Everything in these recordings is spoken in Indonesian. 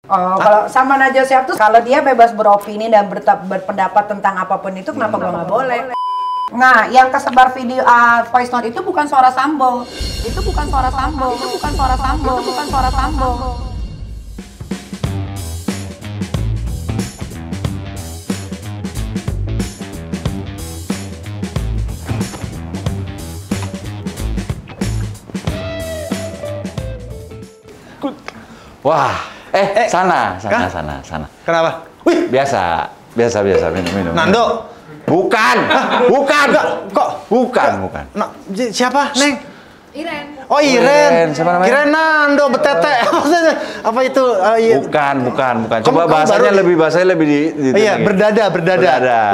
Oh, kalau sama Najwa Shihab tuh kalau dia bebas beropini dan berpendapat tentang apapun itu, kenapa gua nggak boleh? Nah, yang kesebar video voice note itu bukan suara Sambo. Itu bukan suara Sambo. Itu bukan suara Sambo. Itu bukan suara Sambo. Wah, sana. Kenapa? Wih, biasa minum. Nando. Bukan. Bukan. Nah, siapa, Neng? Iren. Oh, Iren. Siapa namanya? Kirain Nando, betete. Apa itu? Iya. Bukan. Coba bahasanya lebih di iya, berdada.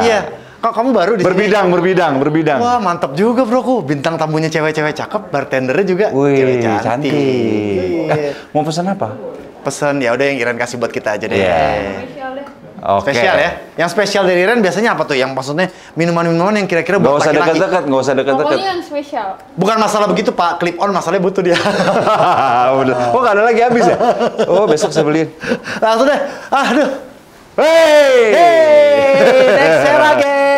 Iya. Kok kamu baru di sini? Berbidang. Wah, mantap juga, Bro. Bintang tamunya cewek-cewek cakep, bartendernya juga cewek cantik. Mau pesan apa? Pesen ya udah yang Iren kasih buat kita aja deh. Spesial deh. Oke. Spesial ya. Yang spesial dari Iren biasanya apa tuh? Yang maksudnya minuman-minuman yang kira-kira buat laki-laki. Nggak usah deket-deket. Pokoknya yang spesial. Bukan masalah begitu, Pak. Clip on masalahnya butuh dia. Udah. Oh, nggak ada lagi habis ya? Oh, besok saya beliin. Langsung deh. Aduh. Hey,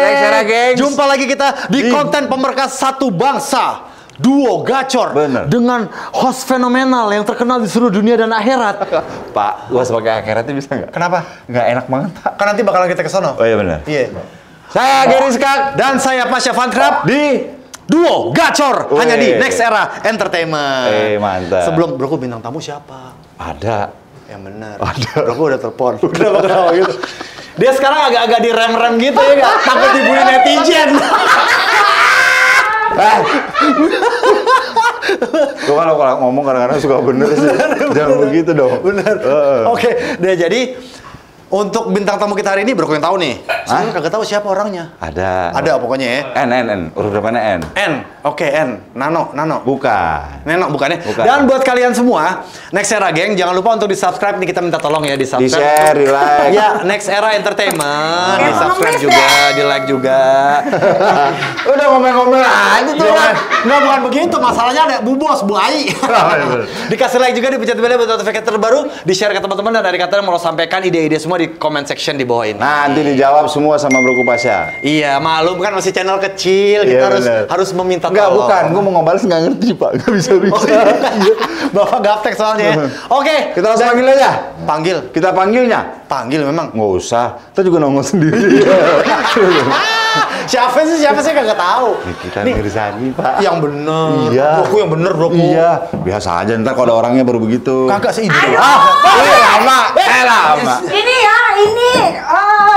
Next Era Gengs. Jumpa lagi kita di konten pemersatu satu bangsa. Duo gacor. Bener. Dengan host fenomenal yang terkenal di seluruh dunia dan akhirat. Pak, gua sebagai akhiratnya bisa nggak? Kenapa? Nggak enak banget, Pak. Kan nanti bakalan kita ke sono. Oh iya benar. Iya. Saya Gary Skak Dan saya Pasha Fankrab di Duo Gacor. Wih. Hanya di Next Era Entertainment. Mantap. Sebelum Bro, bintang tamu siapa? Ada. Yang benar. Ada. Bro, udah telepon. Udah gitu. Dia sekarang agak-agak direm-rem gitu ya, nggak? Takut dibully netizen. Gue kalau ngomong kadang-kadang suka bener sih. Jangan begitu dong. Bener. Oke, deh jadi untuk bintang tamu kita hari ini, Bro, yang tahu nih. Saya kagak tahu siapa orangnya. Ada pokoknya ya. N. Urut depannya N. N. Oke, N. Nano. Bukan. Neno bukannya. Bukan. Dan buat kalian semua, Next Era Geng, jangan lupa untuk di-subscribe nih, kita minta tolong ya di-subscribe. Di-share, di-like. Ya, Next Era Entertainment, di-subscribe juga, di-like juga. Udah ngomel-ngomel aja tuh. Nggak, bukan begitu. Masalahnya ada Bu Bos, Bu Ai. Dikasih like juga, dipencet bel buat notifikasi terbaru, di-share ke teman-teman, dan dari kata mau sampaikan ide-ide semua di comment section di bawah ini. Nanti dijawab semua sama Bro Pasha. Iya, malum kan masih channel kecil, kita harus meminta Enggak, tolong. bukan. Gue mau ngombalin nggak ngerti, Pak. Nggak bisa. Oh, iya. Bapak gaptek soalnya. Oke, Kita langsung panggil aja. Kita panggilnya. Panggil memang. Nggak usah. Kita juga nongol sendiri. Siapa sih kagak tahu. Kita Mirzani, Pak. Yang bener. Iya. Broku yang bener, Broku. Iya. Biasa aja, ntar kalau ada orangnya baru begitu. Kagak sih ide. Lama. Ini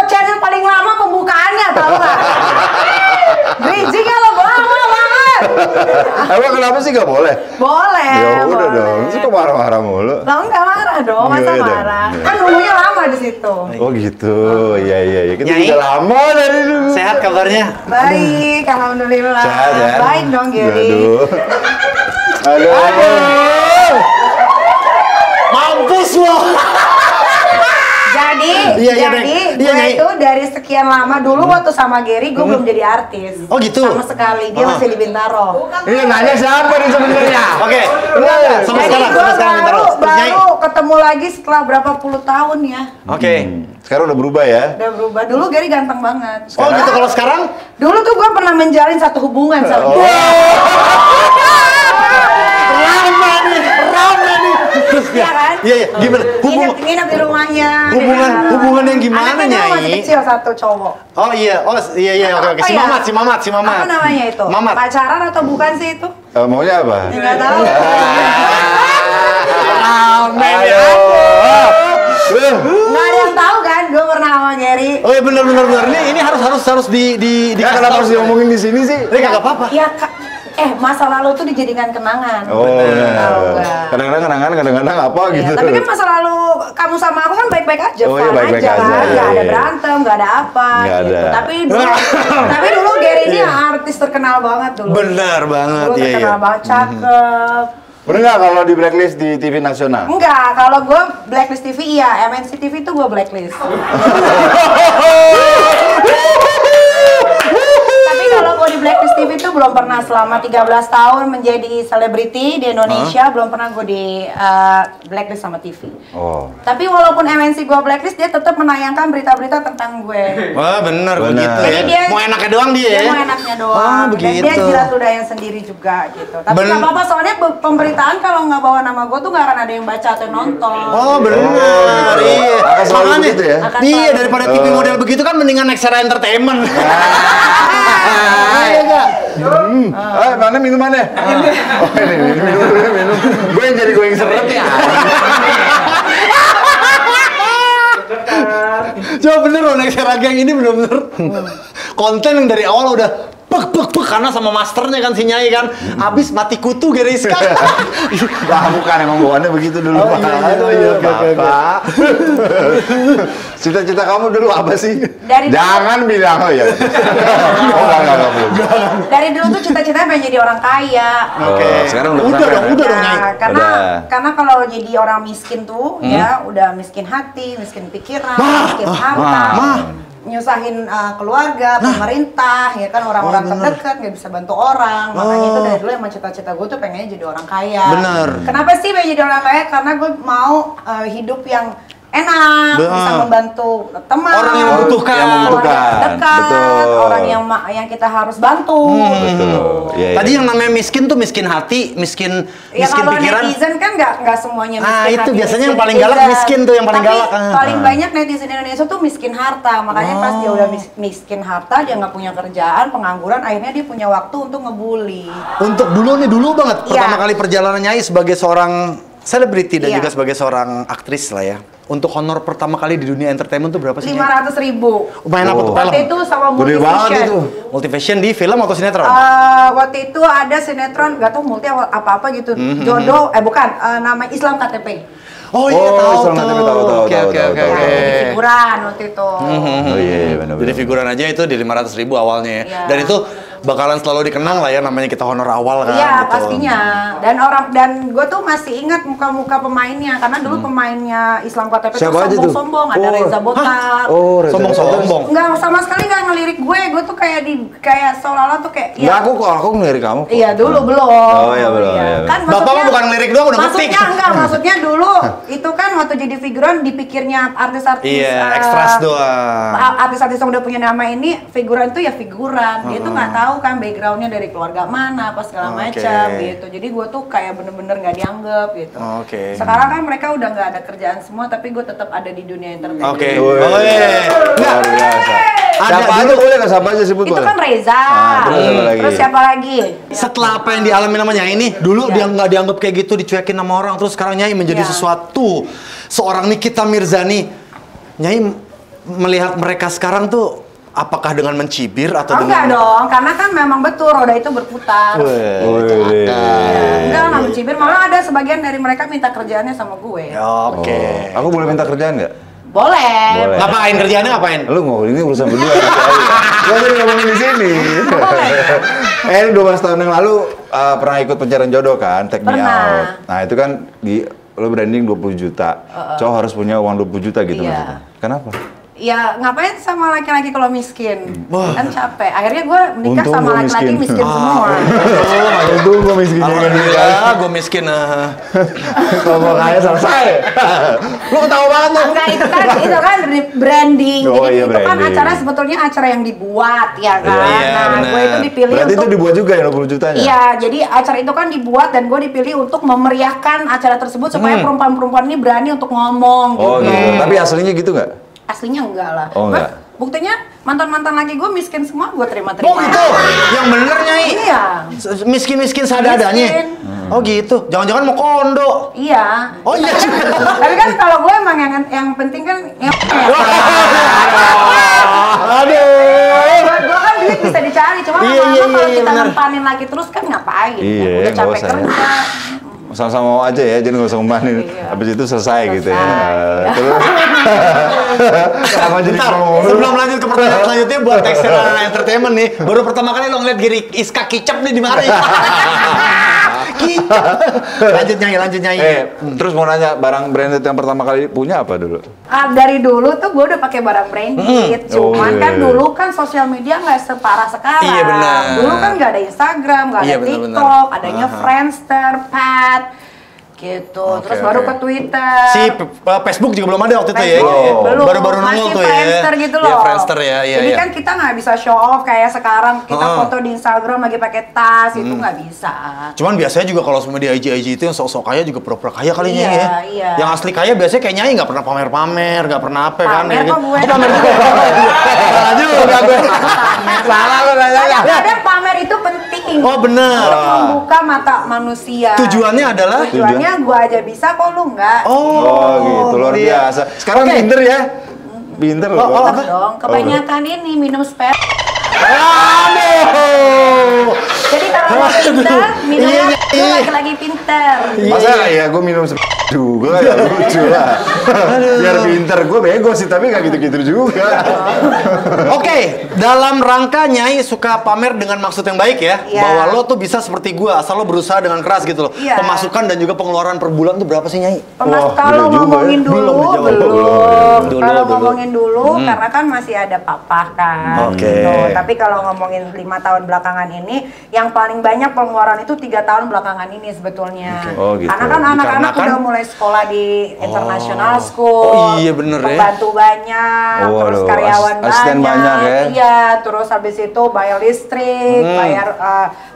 channel paling lama pembukaannya, tau nggak? Bridging-nya lo lama banget. Emang kenapa sih nggak boleh? Boleh. Ya udah boleh. dong. Suka marah-marah mulu. Lo nggak marah dong, masa Iya dong. marah? Iya. Kan nunggunya lama di situ. Oh gitu. Iya. Kita Nyai. udah lama dari dulu. Sehat kabarnya? Baik, alhamdulillah. Sehat ya? Baik dong, Gary. Aduh. Mampus lo. Jadi gue itu dari sekian lama dulu waktu sama Gary, gue belum jadi artis. Oh, gitu? Sama sekali, dia masih di Bintaro. Ini nanya siapa nih sebenarnya? Oke. Sampai Jadi sekarang, gue Bintaro. baru ketemu lagi setelah berapa puluh tahun ya. Oke. Sekarang udah berubah ya? Udah berubah. Dulu Gary ganteng banget. Oh gitu, kalau sekarang? Dulu tuh gue pernah menjalin satu hubungan sama dia. Rame nih. Iya kan? Iya. Gimana? Nginep di rumahnya. Hubungan yang gimana, Anaknya Nyai? masih kecil satu cowok. Oh iya. Oke. Si Mamat. Apa namanya itu? Mamat. Pacaran atau bukan sih itu? Maunya apa? Enggak tahu. Ayo. Nggak ada yang tahu kan, gue pernah sama Gary. Oh iya, bener. Ini harus di Ya kenapa harus diomongin di sini sih? Ini kagak apa-apa. Ya, masa lalu tuh dijadikan kenangan. Oh, Tahu nggak? kadang-kadang kenangan, kadang-kadang apa Iya, gitu. tapi kan masa lalu kamu sama aku kan baik-baik aja, Oh, iya, fun baik-baik aja aja, kan, iya, nggak ada iya. berantem, nggak ada apa, Nggak gitu. ada. Tapi dulu Gary ini artis terkenal banget dulu. Benar banget, Dulu iya. terkenal banget, cakep. Bener nggak kalau di blacklist di TV nasional? Enggak, kalau gue blacklist TV iya, MNC TV tuh gue blacklist. Tapi kalau gue gue di Blacklist TV itu belum pernah selama 13 tahun menjadi selebriti di Indonesia, belum pernah gue di blacklist sama TV. Oh. Tapi walaupun MNC gue blacklist, dia tetap menayangkan berita-berita tentang gue. Wah bener Bener. begitu Jadi ya. dia Mau enaknya doang dia Dia ya. mau enaknya doang. Ah, Dan begitu. dia jilat ludahnya sendiri juga gitu. Tapi Ben- nggak apa-apa soalnya pemberitaan kalau nggak bawa nama gue tuh nggak akan ada yang baca atau nonton. Oh bener, iya. Akan selalu Makanya, begitu ya? Akan iya selalu daripada TV model begitu kan mendingan Nexera Entertainment. Iya enggak? Mana minumannya? Oh ini minum. Gue yang jadi gue yang seret ya. Coba bener loh Nexera Gang ini bener-bener konten yang dari awal udah pek karena sama masternya kan si Nyai kan abis mati kutu Geriska. Wah bukan emang bawaannya begitu dulu Pak. Aduh, iya, oke. Bapak. Cita-cita kamu dulu apa sih? Dari Jangan bilang oh ya. Oh enggak belum. Dari dulu tuh cita-citanya pengen jadi orang kaya. Oke. Sekarang udah Udah kesampaian, dong ya? Nyai. Karena Udah. karena kalau jadi orang miskin tuh ya udah miskin hati, miskin pikiran, miskin harta, nyusahin keluarga, pemerintah, ya kan orang-orang terdekat nggak bisa bantu orang. Makanya itu dari dulu emang cita-cita gue tuh pengennya jadi orang kaya. Bener. Kenapa sih pengen jadi orang kaya? Karena gue mau hidup yang enak, bisa membantu teman, Orang yang membutuhkan. Yang membutuhkan. orang yang dekat, Betul. orang yang kita harus bantu. Betul. Iya, Tadi iya. yang namanya miskin tuh miskin hati, miskin Ya kalau pikiran. netizen kan nggak semuanya miskin Ah, hati, itu biasanya miskin yang paling galak netizen. miskin tuh, yang paling Tapi galak. paling banyak netizen Indonesia tuh miskin harta. Makanya pas dia udah miskin harta, dia nggak punya kerjaan, pengangguran, akhirnya dia punya waktu untuk ngebully. Untuk dulu banget Iya. pertama kali perjalanan Nyai sebagai seorang selebriti dan Iya. juga sebagai seorang aktris lah ya. Untuk honor pertama kali di dunia entertainment tuh berapa sih? Nyai? 500.000. Main apa tuh? Waktu Film? itu sama Gede banget Multivision. itu. Multivision di film atau sinetron? Waktu itu ada sinetron, nggak tahu multi apa-apa gitu. Jodoh, bukan, nama Islam KTP. Oh iya Oh, tahu Islam tuh. KTP, tahu, Oke tahu, oke tahu, oke tahu. oke. Jadi figuran waktu itu. Oh iya benar. Jadi figuran aja itu di 500.000 awalnya ya. Iya. Dan itu bakalan selalu dikenang lah ya namanya kita honor awal kan. Iya gitu. pastinya. Dan gue tuh masih ingat muka-muka pemainnya karena dulu pemainnya Islam KTP tuh Siapa aja tuh? sombong-sombong. Ada Oh. Reza Botar. Oh, Reza. Sombong-sombong. Nggak sama sekali nggak ngelirik gue tuh kayak seolah-olah tuh kayak Enggak, aku ngelirik kamu. kok. Iya dulu belum. Oh, iya, belum, iya. Kan Bapak maksudnya, mah bukan ngelirik doang, udah ngetik. Maksudnya enggak, maksudnya dulu itu kan waktu jadi figuran dipikirnya artis-artis Iya, ekstras doang. artis-artis yang udah punya nama ini figuran itu ya figuran. Dia tuh nggak tahu kan backgroundnya dari keluarga mana, apa segala Oke. macam gitu. Jadi gue tuh kayak bener-bener nggak dianggap gitu. Oke. Sekarang kan mereka udah nggak ada kerjaan semua, tapi gue tetap ada di dunia entertainment. Oke. Wih. Oh, iya. Luar biasa. Ada Siapa aja dulu. boleh nggak siapa aja sebut Itu boleh? kan Reza. terus siapa lagi? Terus siapa lagi? Setelah apa yang dialami namanya ini, dulu Iya. dia nggak dianggap kayak gitu, dicuekin sama orang, terus sekarang Nyai menjadi Iya. sesuatu. Seorang Nikita Mirzani, Nyai melihat mereka sekarang tuh apakah dengan mencibir atau Oh, enggak dengan dong, karena kan memang betul roda itu berputar. Wih. Enggak, nggak mencibir, malah ada sebagian dari mereka minta kerjaannya sama gue. Ya, oke. Aku boleh minta kerjaan nggak? Boleh. Boleh. Ngapain kerjaannya ngapain? Lu ngomong ini urusan berdua. Gua tadi ngomongin di sini. Ini 12 tahun yang lalu pernah ikut pencarian jodoh kan, Take Me Pernah. Out. Nah, itu kan lo branding 20 juta. Cowok harus punya uang 20 juta gitu Iya. maksudnya. Kenapa? Ya ngapain sama laki-laki kalau miskin? Wah. Kan capek. Akhirnya gue nikah Untung sama gua laki-laki miskin. miskin semua. Untung gua miskin juga nih. Alhamdulillah, gue miskin. Kalau mau kaya selesai. Lu tahu banget tuh. Enggak, itu kan branding. Oh, Jadi iya, itu kan branding. acara sebetulnya acara yang dibuat ya kan. Iya, Nah, benar. gue itu dipilih Berarti itu untuk dibuat juga ya 20 jutanya? Iya, jadi acara itu kan dibuat dan gue dipilih untuk memeriahkan acara tersebut supaya perempuan-perempuan ini berani untuk ngomong Oh gitu. gitu. Tapi aslinya gitu nggak? Aslinya enggak lah. Oh, enggak. Buktinya mantan-mantan laki gue miskin semua, gue terima-terima. Oh gitu? Yang bener Nyai? Iya. Miskin-miskin seadanya? Miskin. Oh gitu? Jangan-jangan mau kondo? Iya. Oh iya juga. Tapi kan kalau gue emang yang penting kan yang Aduh. gue kan duit bisa dicari, cuma Iya, lama-lama iya, kalau iya, kita benar. ngempanin laki terus kan ngapain? Iya, Udah nggak capek usah ya. kerja. Sama-sama mau aja ya, jadi nggak usah ngemanin. Iya. Habis itu selesai gitu ya. Selesai. Terus sama jadi Bentar, promo. sebelum lanjut ke pertanyaan selanjutnya buat Nexera Entertainment nih, baru pertama kali lo ngeliat Giri Iska Kicap nih di mari. Kicap. Lanjut Nyai. Terus mau nanya, barang branded yang pertama kali punya apa dulu? Dari dulu tuh gue udah pakai barang branded, cuman kan dulu kan sosial media nggak separah sekarang. Iya, benar. Dulu kan nggak ada Instagram, nggak ada Iya, benar, TikTok, adanya Friendster, Pad, gitu. Terus baru ke Twitter. Si Facebook juga belum ada waktu itu ya. Belum. Baru-baru nongol Masih tuh ya. Friendster gitu loh. Iya, Friendster ya. Iya, Jadi iya. kan kita nggak bisa show off kayak sekarang kita foto di Instagram lagi pakai tas, itu nggak bisa. Cuman biasanya juga kalau semua di IG itu yang sok-sok kaya juga pura-pura kaya kali Iya, Nyai ya. iya. Yang asli kaya biasanya kayak Nyai nggak pernah pamer-pamer, nggak pernah apa kan. Pamer kok gue. Oh, pamer juga. Salah juga gue. Salah lo nanya. Kadang pamer itu penting. Oh, benar. Untuk membuka mata manusia. Tujuannya adalah Tujuannya gue aja bisa kok lu enggak. Oh gitu, luar iya. biasa. Sekarang pinter ya? Pinter loh. Tetep dong, kebanyakan ini minum spare. Aduh. Jadi kalau lo pinter, minumnya lu lagi-lagi pinter. Masa ya gue minum juga ya lucu lah. Biar pinter, gue bego sih tapi nggak gitu-gitu juga. Oke, dalam rangka Nyai suka pamer dengan maksud yang baik ya. Iya. Bahwa lo tuh bisa seperti gua, asal lo berusaha dengan keras gitu loh. Iya. Pemasukan dan juga pengeluaran per bulan tuh berapa sih Nyai? Wah, Kalau gede juga ngomongin ya. dulu, Belum dijawab. belum. Dulu, Kalau dulu. ngomongin dulu, karena kan masih ada papa kan. Oke. Gitu. Tapi kalau ngomongin 5 tahun belakangan ini, yang paling banyak pengeluaran itu 3 tahun belakangan ini sebetulnya. Oh, gitu. Karena kan anak-anak Dikarenakan- udah mulai sekolah di international school. Oh, iya bener ya. Pembantu banyak, Oh, terus aduh, karyawan asisten banyak ya. Iya, terus habis itu bayar listrik, bayar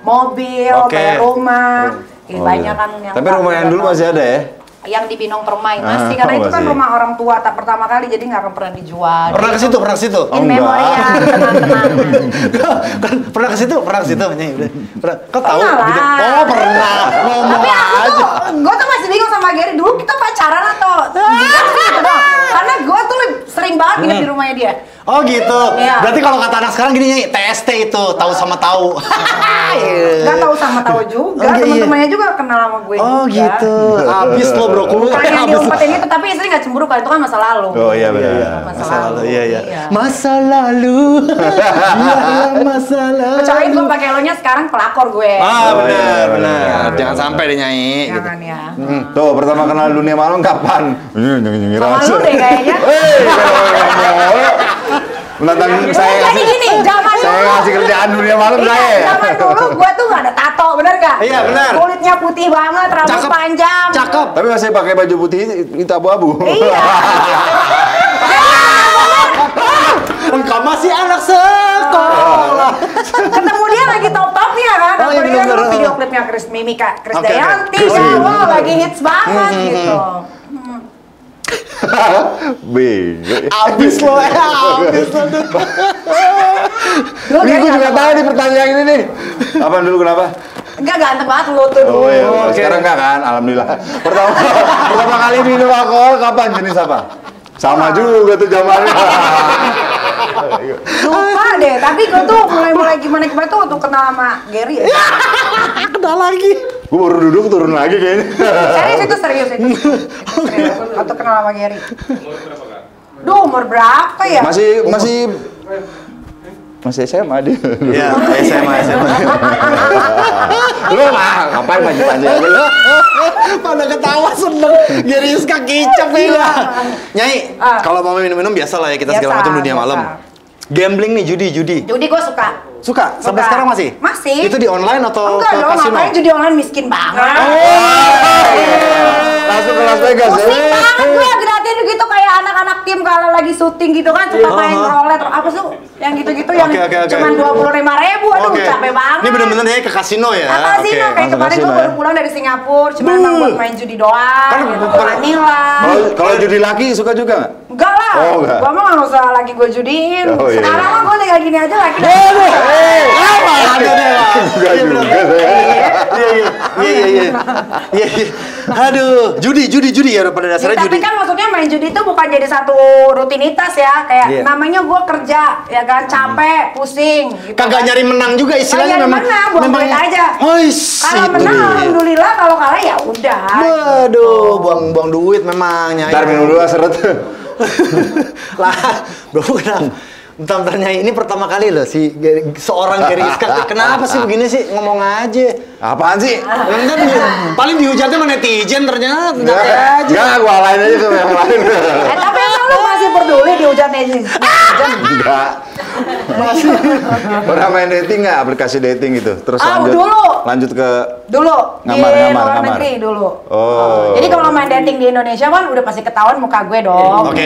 mobil, Oke. bayar rumah. Oh, Banyak iya. kan yang Tapi rumah yang dulu masih ada ya? yang di Binong Permai masih, karena itu kan masih. rumah orang tua tak pertama kali, jadi nggak akan pernah dijual. Pernah ke situ, pernah ke situ. In memoriam, kenang-kenangan. Pernah ke situ, Nyai. Pernah. Kau tahu? Pernah lah. Gitu? Oh, pernah. Ngomong Tapi aku aja. tuh, gue tuh masih bingung sama Gary, dulu kita pacaran atau gimana sih gitu doang. Karena gue tuh sering banget nginep di rumahnya dia. Oh gitu. Iya. Berarti kalau kata anak sekarang gini Nyai, TST itu, tahu sama tahu. Gak tahu sama tahu juga, Oh, iya, iya. temen-temennya juga kenal sama gue Oh juga. gitu. Habis lo bro, Bukan yang diumpetin itu, tapi istri gak cemburu kalau itu kan masa lalu. Oh iya benar. Masa lalu, iya. Masa lalu. Biarlah masa lalu. Kecuali gue pakai lo-nya sekarang pelakor gue. Ah, Oh, benar, iya, benar. benar. Jangan sampai deh Nyai. Gitu. Jangan ya. Tuh pertama kenal dunia malam kapan? Nyengir Sama lu deh kayaknya. Menantang saya. Jadi gini, zaman Saya dulu. ngasih kerjaan dunia malam Iya, saya. zaman dulu gua tuh gak ada tato, bener gak? Iya, bener. Kulitnya putih banget, rambut Cakep. panjang. Cakep. Tapi masih pakai baju putih itu abu-abu. Iya. Engkau masih anak sekolah. Ketemu dia lagi top-topnya kan. Oh, iya, Apalagi kan bener-bener. video klipnya Chris Mimika, Chris Oke, oke. Dayanti Chris, kan. iya, Wah, bener-bener. lagi hits banget gitu. Bego. Abis lo, abis lo. Lu Ini kayak gue juga ganteng tahu nih pertanyaan ini nih. Apaan dulu kenapa? Enggak ganteng banget lu tuh dulu. Oh iya, Oke. sekarang enggak kan? Alhamdulillah. Pertama kali minum alkohol kapan, jenis apa? Sama juga tuh zamannya. Lupa deh, tapi gua tuh mulai gimana tuh waktu kenal sama Gary ya. Kenal lagi. Gue baru duduk turun lagi kayaknya. Serius itu. Serius, waktu kenal sama Gary. Duh, umur berapa ya? Masih SMA dia. Iya, SMA. Lu mah ngapain panji-panji aja lu? Pada ketawa seneng. Garis kaki kicap ya. Nyai, kalau mau minum-minum biasa lah ya kita segala Biasa, macam dunia biasa. malam. Gambling nih, judi. Judi gue suka. Suka? Sampai Suka. sekarang masih? Masih. Itu di online atau Enggak ke dong, kasino? ngapain judi online miskin banget. Langsung ke Las Vegas. Pusing banget gue gratis gitu kayak anak-anak tim kalau lagi syuting gitu kan suka main roulette apa sih yang gitu-gitu yang Oke. cuma 25.000, aduh Oke. capek banget. Ini bener-bener ya ke kasino ya? Apa sih Oke. kayak langsung kemarin kasino gue baru ya. pulang dari Singapura, cuma emang buat main judi doang, Kan gitu. bukan- Manila. Kalau judi laki suka juga nggak? Enggak lah, Oh, enggak. gua mah nggak usah lagi gue judiin. Oh, iya. Sekarang mah gue tinggal gini aja lagi. Ada deh, Bang. Enggak juga saya. Iya. Aduh, judi ya pada dasarnya Tapi judi. kan maksudnya main judi itu bukan jadi satu rutinitas ya, kayak Iya. namanya gue kerja, ya kan capek, pusing. Gitu Kagak kan. nyari menang juga istilahnya Kagak memang. menang, buang duit aja. itu Kalau menang dia. alhamdulillah, kalau kalah ya udah. Waduh, buang duit memang Nyai. Ntar minum dulu seret. Lah, bro kenapa? Bentar Nyai, ini pertama kali loh seorang Gary Iskak. Kenapa sih begini sih? Ngomong aja. Apaan sih? Enggak, paling dihujatnya sama netizen ternyata. Enggak, gua lain aja sama yang lain. Tapi emang lu masih peduli dihujat netizen? Enggak. Pernah main dating nggak, aplikasi dating gitu? Terus lanjut ke Dulu di luar negeri dulu. Jadi kalau main dating di Indonesia kan udah pasti ketahuan muka gue dong.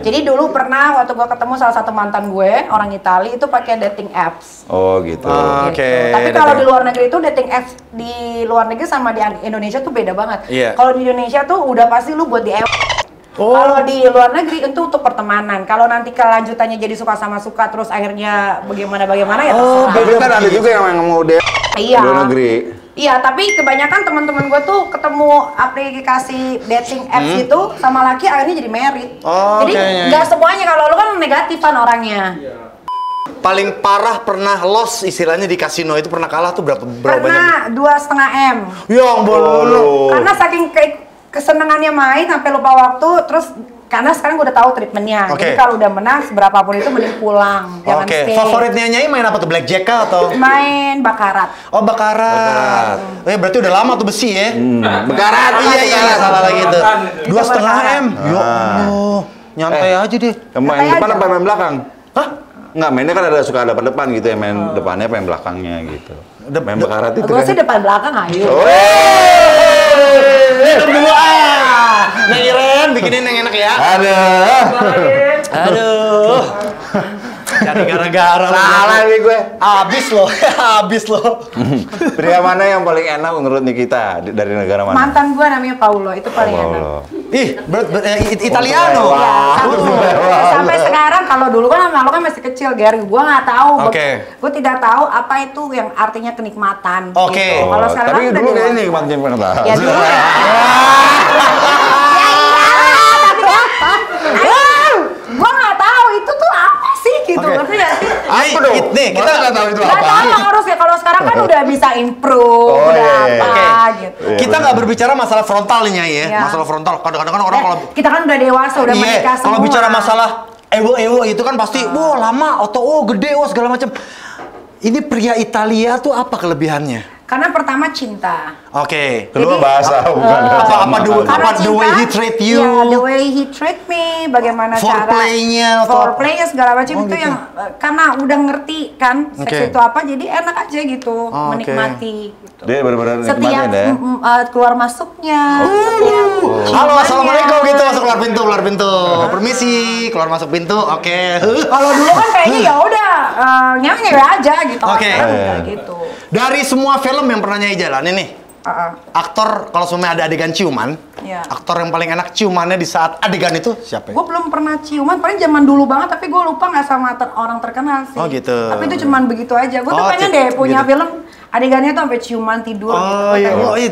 Jadi dulu pernah waktu gue ketemu salah satu mantan gue orang Itali itu pakai dating apps. Oh gitu. Tapi kalau di luar negeri itu dating apps di luar negeri sama di Indonesia tuh beda banget. Kalau di Indonesia tuh udah pasti lu buat di Kalau di luar negeri itu untuk pertemanan. Kalau nanti kelanjutannya jadi suka sama suka terus akhirnya bagaimana ya terserah. Tapi kan ada juga yang mau di luar negeri. Iya, tapi kebanyakan teman-teman gue tuh ketemu aplikasi dating apps itu sama laki akhirnya jadi married. Jadi nggak semuanya, kalau lu kan negatifan orangnya. Paling parah pernah loss istilahnya di kasino itu pernah kalah tuh berapa banyak? 2,5 M. Ya ampun. Karena saking kesenangannya main sampai lupa waktu, terus karena sekarang gue udah tahu treatmentnya. Jadi kalau udah menang berapapun itu mending pulang, jangan stay. Favoritnya Nyai main apa tuh, blackjack kah atau? Main bakarat. Oh bakarat. Berarti udah lama tuh besi ya? Bakarat. Iya salah lagi tuh. 2,5 M. Ya Allah, nyantai aja deh. Main depan apa main belakang? Hah? Enggak, mainnya kan suka ada depan gitu ya, main depannya apa yang belakangnya gitu. Main bakarat itu. Gue sih depan belakang ayo. Dulu Neng Iren bikinin yang enak ya. Aduh. Jadi gara-gara salah nih gue. Habis loh. Pria mana yang paling enak menurut Nikita dari negara mana? Mantan gue namanya Paulo, itu paling enak. Ih, Italiano. Sampai sekarang kalau dulu kan sama lo kan masih kecil, Gary. Gue nggak tahu. Gue tidak tahu apa itu yang artinya kenikmatan. Gitu. Kalau sekarang tapi dulu kayak ini kenikmatan. Ya dulu. Gue nggak tahu itu tuh apa sih gitu, ngerti nggak sih? Apa dong? Nih, kita nggak tahu itu apa. Nggak tahu harus ya, kalau sekarang kan udah bisa improve, gitu. Kita nggak berbicara masalah frontal nih Nyai ya, masalah frontal. Kadang-kadang kan orang kalau kita kan udah dewasa, udah menikah semua. Kalau bicara masalah ewo itu kan pasti, wah lama atau gede, segala macam. Ini pria Italia tuh apa kelebihannya? Karena pertama cinta. Kedua bahasa, bukan the way he treat you. The way he treat me, bagaimana cara foreplaynya segala macam itu yang karena udah ngerti kan seks itu apa, jadi enak aja gitu, menikmati. Gitu. Dia benar-benar setiap keluar masuknya. Halo, assalamualaikum gitu, masuk keluar pintu. Permisi, keluar masuk pintu. Kalau dulu kan kayaknya ya udah nyewe aja gitu. Gitu. Dari semua film yang pernah Nyai jalanin nih, aktor kalau semuanya ada adegan ciuman, aktor yang paling enak ciumannya di saat adegan itu siapa? Gue belum pernah ciuman, paling zaman dulu banget, tapi gue lupa nggak sama orang terkenal sih. Oh gitu. Tapi itu cuman begitu aja. Gue tuh pengen deh punya film adegannya tuh sampai ciuman tidur.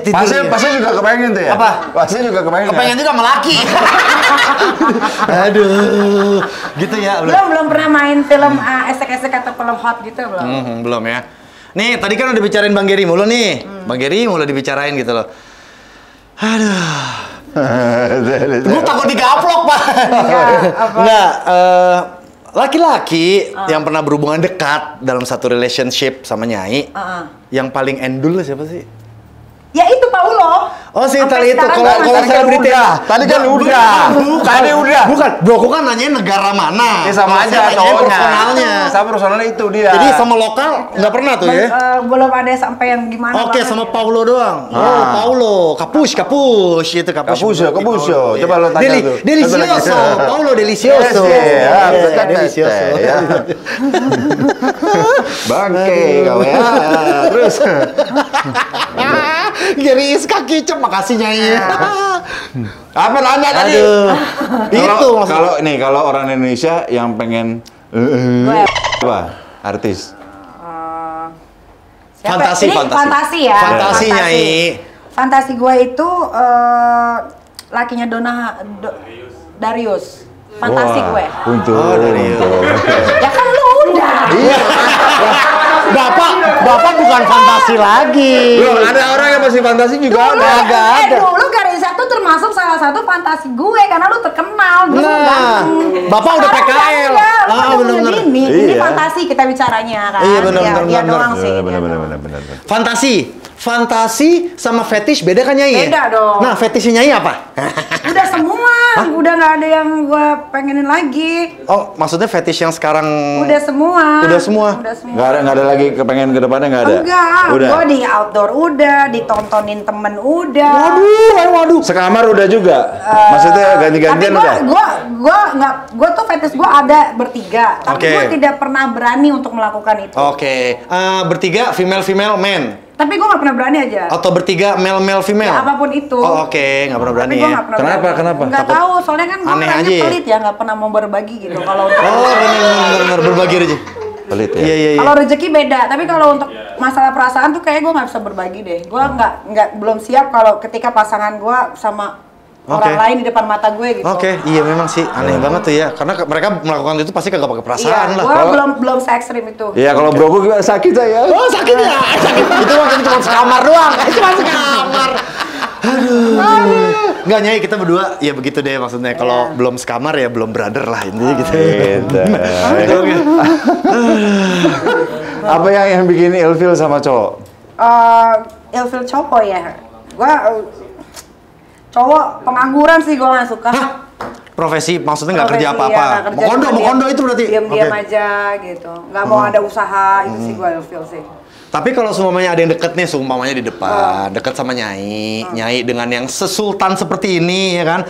Tidur. Pasnya juga kepengen tuh ya? Apa? Pasnya juga kepengen. Kepengen juga sama laki. Aduh, gitu ya. Belum pernah main film esek-esek atau film hot gitu belum. Belum ya. Nih, tadi kan udah dibicarain Bang Gary mulu nih. Bang Gary mulu dibicarain gitu loh. Aduh. Gue takut digaplok, Pak. Enggak, laki-laki yang pernah berhubungan dekat dalam satu relationship sama Nyai, yang paling endul siapa sih? Ya itu Paulo. Oh si Itali itu, kalau selebriti tadi kan udah. Bukan, bro, aku kan nanyain negara mana. Ya sama aja cowoknya. Personalnya. Sama personalnya itu dia. Jadi sama lokal nggak pernah tuh ya? Belum ada sampai yang gimana. Sama Paulo doang. Oh, Paulo, Kapush itu Kapush. Coba lo tanya tuh. Delicioso, Paulo delicioso. Delicioso. Bangke kau ya. Terus. Gary Iskak kicep, makasih Nyai. Apa nanya tadi? Itu kalau orang Indonesia yang pengen apa? Artis. Fantasi ya. Fantasi Nyai. Fantasi gue itu lakinya Darius. Fantasi gue. Darius. Ya kan lu udah. Bapak bukan fantasi lagi. Belum ada orang yang masih fantasi juga. Ada. Dulu Gary Iskak tuh termasuk salah satu fantasi gue karena lu terkenal. Bapak udah PKL. pada bener-bener. gini. Ini Iya. fantasi kita bicaranya kan. Iya, bener, Ya, bener, dia bener. doang sih. Bener, dia bener, doang. bener. Fantasi sama fetish beda kan Nyai? Beda dong. Nah, fetishnya Nyai apa? Udah semua, udah nggak ada yang gue pengenin lagi. Oh, maksudnya fetish yang sekarang Udah semua. Udah semua? Udah semua. Nggak ada lagi kepengen ke depannya nggak ada? Enggak, Udah. gue di outdoor udah, ditontonin temen udah. Waduh. Sekamar udah juga? Maksudnya ganti-gantian udah? Tapi gue tuh fetish gue ada bertiga, tapi Oke. gue tidak pernah berani untuk melakukan itu. Oke. Bertiga female man. Tapi gue nggak pernah berani aja. Atau bertiga male female? Ya, apapun itu. Oh, oke, nggak pernah berani Tapi gue ya. nggak pernah Kenapa? berani. Kenapa? Nggak Takut tahu, soalnya kan gue aneh orangnya aja ya? pelit ya, nggak pernah mau berbagi gitu. Kalau untuk Oh, benar berbagi aja. Pelit ya? Iya. kalau rezeki beda, tapi kalau untuk masalah perasaan tuh kayak gue nggak bisa berbagi deh. Gue nggak belum siap kalau ketika pasangan gue sama orang Oke. lain di depan mata gue gitu. Oke, iya memang sih aneh banget tuh ya. Karena mereka melakukan itu pasti kagak pakai Iya, perasaan lah. gue Kalau- belum se ekstrim itu. Iya, kalau bro gue gimana? Sakit saya. Oh sakit ya? Sakit. Itu mah cuma sekamar doang. Cuma sekamar. Aduh. Nggak Nyai, kita berdua ya begitu deh maksudnya. Kalau belum sekamar ya belum brother lah intinya gitu. Gitu. Oke. Apa yang bikin ilfil sama cowok? Ilfil cowok ya. Gue cowok pengangguran sih gue nggak suka. Profesi maksudnya nggak kerja Profesi, apa-apa. ya, nggak kerja, Mau cuma kondo itu berarti. diam-diam Oke. aja gitu. Nggak mau ada usaha, itu sih gue ilfil sih. Tapi kalau seumpamanya ada yang deket nih, seumpamanya di depan, deket sama Nyai, Nyai dengan yang sesultan seperti ini ya kan,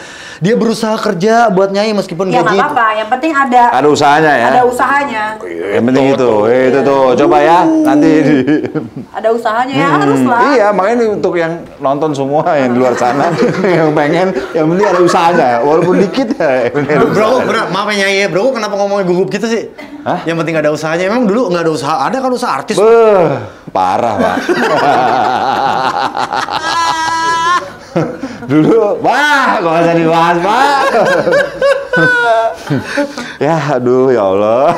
dia berusaha kerja buat Nyai meskipun Ya nggak gaji apa-apa, yang penting ada Ada usahanya ya? ada usahanya. Yang penting itu tuh. Coba ya, nanti Ada usahanya ya harus lah. Iya, makanya untuk yang nonton semua yang di luar sana yang pengen, yang penting ada usahanya, walaupun dikit ya. yang penting ada Bro, usahanya. maaf ya Nyai, bro, kenapa ngomongnya gugup gitu sih? Hah? Yang penting ada usahanya. Emang dulu nggak ada usaha, ada kan usaha artis? Beuh, parah pak. Dulu, wah, kok nggak usah dibahas pak. Ya, aduh, ya Allah.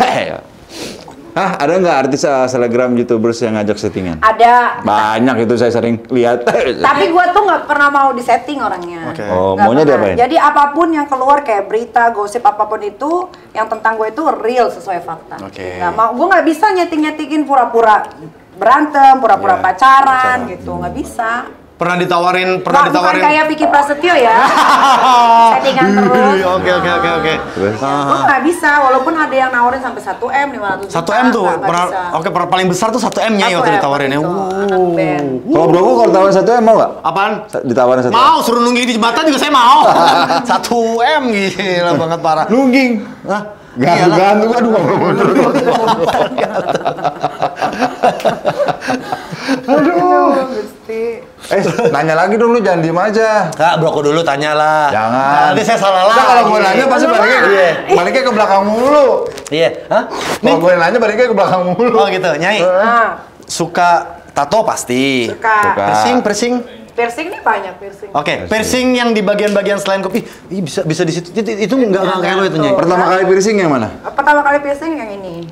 Hah, ada nggak artis selebgram youtubers yang ngajak settingan? Ada. Banyak itu saya sering lihat. Tapi gue tuh nggak pernah mau disetting orangnya. Oke. Oh, Nggak maunya pernah. diapain? Jadi apapun yang keluar kayak berita, gosip apapun itu, yang tentang gue itu real sesuai fakta. Oke. Nggak mau, gue nggak bisa nyeting-nyetingin pura-pura berantem, pura-pura Iya, pacaran gitu, nggak bisa. Pernah ditawarin, Nggak, bukan kayak Vicky Prasetyo ya, settingan terus. Oke. Terus? Gue nggak bisa, walaupun ada yang nawarin sampai 1 M, 500 juta. 1 M tuh, nggak pernah, bisa. oke, pernah paling besar tuh 1 M Nyai 1 waktu M, ditawarin ya. itu, anak band. Kalau bro, kalau ditawarin 1 M mau nggak? Apaan? Ditawarin 1 M? Mau, suruh nungging di jembatan juga saya mau. 1 M gila banget parah. Nungging. Hah? Gantung, aduh. Gusti. Nanya lagi dong, lu jangan diem aja. Kak, broko dulu tanyalah. Jangan. Nanti saya salah Nah, lagi. kalau gue nanya pasti Lu baliknya, mah. baliknya ke belakang mulu. Iya. Hah? Kalau gue nanya baliknya ke belakang mulu. Oh gitu, Nyai. Nah, Suka tato pasti. suka. Suka. Piercing. Piercing nih banyak piercing. Oke, piercing yang di bagian-bagian selain kopi, bisa di situ. Itu enggak kayak lo itu, Nyai. Pertama kali piercing yang mana? Pertama kali piercing yang ini.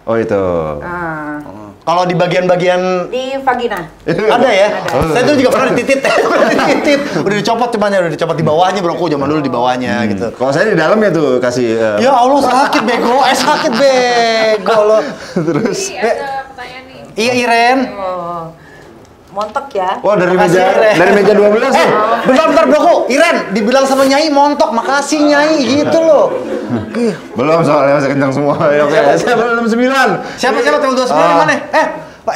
Oh itu. Nah, Kalau di bagian-bagian di vagina. ada ya? Ada. Saya dulu juga pernah dititit. Pernah dititit. Udah dicopot cuman ya, udah dicopot di bawahnya, Bro. Zaman dulu di bawahnya gitu. Kalau saya di dalamnya tuh kasih. Ya Allah sakit bego, sakit bego lo. Terus. Ini ada pertanyaan nih. Iya Iren. Oh. Montok ya. Wah dari Makasih, meja Ren. dari meja 12 tuh. Bentar Bro, Iren dibilang sama Nyai montok, makasih Nyai gitu loh. Ih, Belum soalnya masih kencang semua. Ya, oke, saya belum 9. siapa tanggal 29 di mana? Pak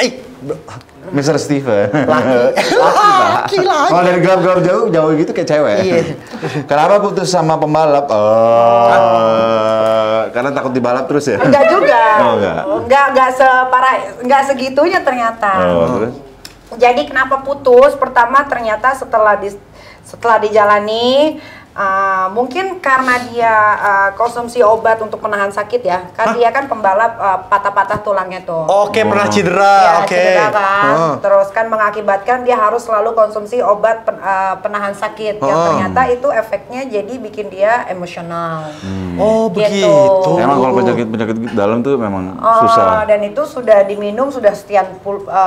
Mr. Steven. Laki. Kalau dari gelap-gelap jauh gitu kayak cewek. Iya. Kenapa putus sama pembalap? Karena takut dibalap terus ya? Enggak juga. Oh, enggak. Enggak separah, enggak segitunya ternyata. Oh, terus? Jadi kenapa putus? Pertama ternyata setelah dijalani mungkin karena dia konsumsi obat untuk menahan sakit ya. Kan dia kan pembalap patah-patah tulangnya tuh. Oke, pernah cedera. Ya, Oke. cedera kan. Oh. Terus kan mengakibatkan dia harus selalu konsumsi obat penahan sakit. Yang Oh. ternyata itu efeknya jadi bikin dia emosional. Oh, Gitu. begitu. Emang kalau penyakit dalam tuh memang Oh, susah. dan itu sudah diminum sudah sekian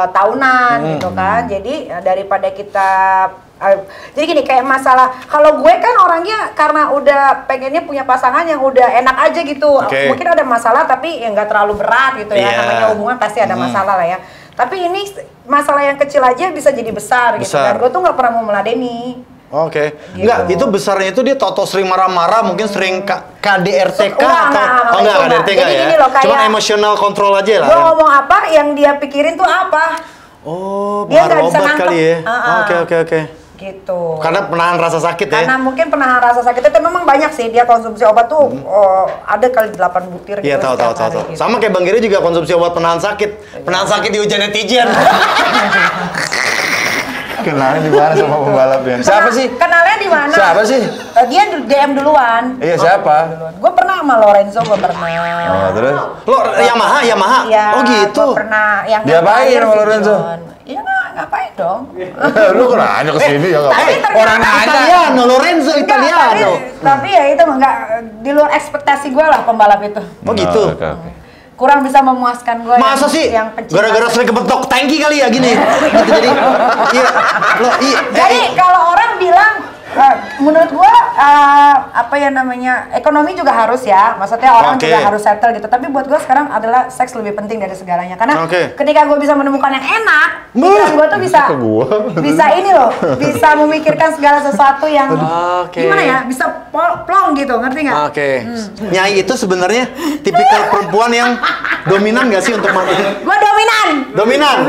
tahunan gitu kan. Jadi daripada kita Jadi gini, kayak masalah kalau gue kan orangnya karena udah pengennya punya pasangan yang udah enak aja gitu. Mungkin ada masalah tapi yang nggak terlalu berat gitu ya. Namanya hubungan pasti ada masalah lah ya. Tapi ini masalah yang kecil aja bisa jadi besar. Gitu kan. Gue tuh nggak pernah mau meladeni. Gitu. Enggak, itu besarnya itu dia toto sering marah-marah, mungkin sering KDRTK atau enggak KDRTK ya. Loh, cuma emotional control aja lah. Gue ngomong apa yang dia pikirin tuh apa. Oh, dia nggak bisa obat kali ya. Oke. Gitu. Karena penahan rasa sakit ya. Karena mungkin penahan rasa sakit itu memang banyak sih, dia konsumsi obat tuh ada kali 8 butir gitu. Iya, tahu. Gitu. Sama kayak Bang Giri juga konsumsi obat penahan sakit. Penahan sakit di hujan netizen. Kenalnya di mana sama pembalapnya? Siapa sih? Kenalnya di mana? Siapa sih? Dia DM duluan. Iya, siapa? Gue pernah sama Lorenzo, gue pernah. Oh, terus? Lo Yamaha? Iya. Oh gitu. Gue pernah yang diapain sama Lorenzo? Iya ngapain dong? Lu kok nanya kesini ya? Orang Italiano, Lorenzo Italiano. Tapi ya itu enggak di luar ekspektasi gue lah pembalap itu. Oh gitu. Kurang bisa memuaskan gue. Masa sih? Gara-gara sering kebentok tangki kali ya gini. Gitu jadi. Iya. Jadi kalau orang bilang menurut gua apa ya namanya, ekonomi juga harus ya, maksudnya orang juga harus settle gitu, tapi buat gua sekarang adalah seks lebih penting dari segalanya, karena ketika gua bisa menemukan yang enak, pikiran gua tuh bisa ini loh, bisa memikirkan segala sesuatu yang gimana ya, bisa plong gitu, ngerti nggak? Nyai itu sebenarnya tipikal perempuan yang dominan nggak sih untuk mati? Gua dominan.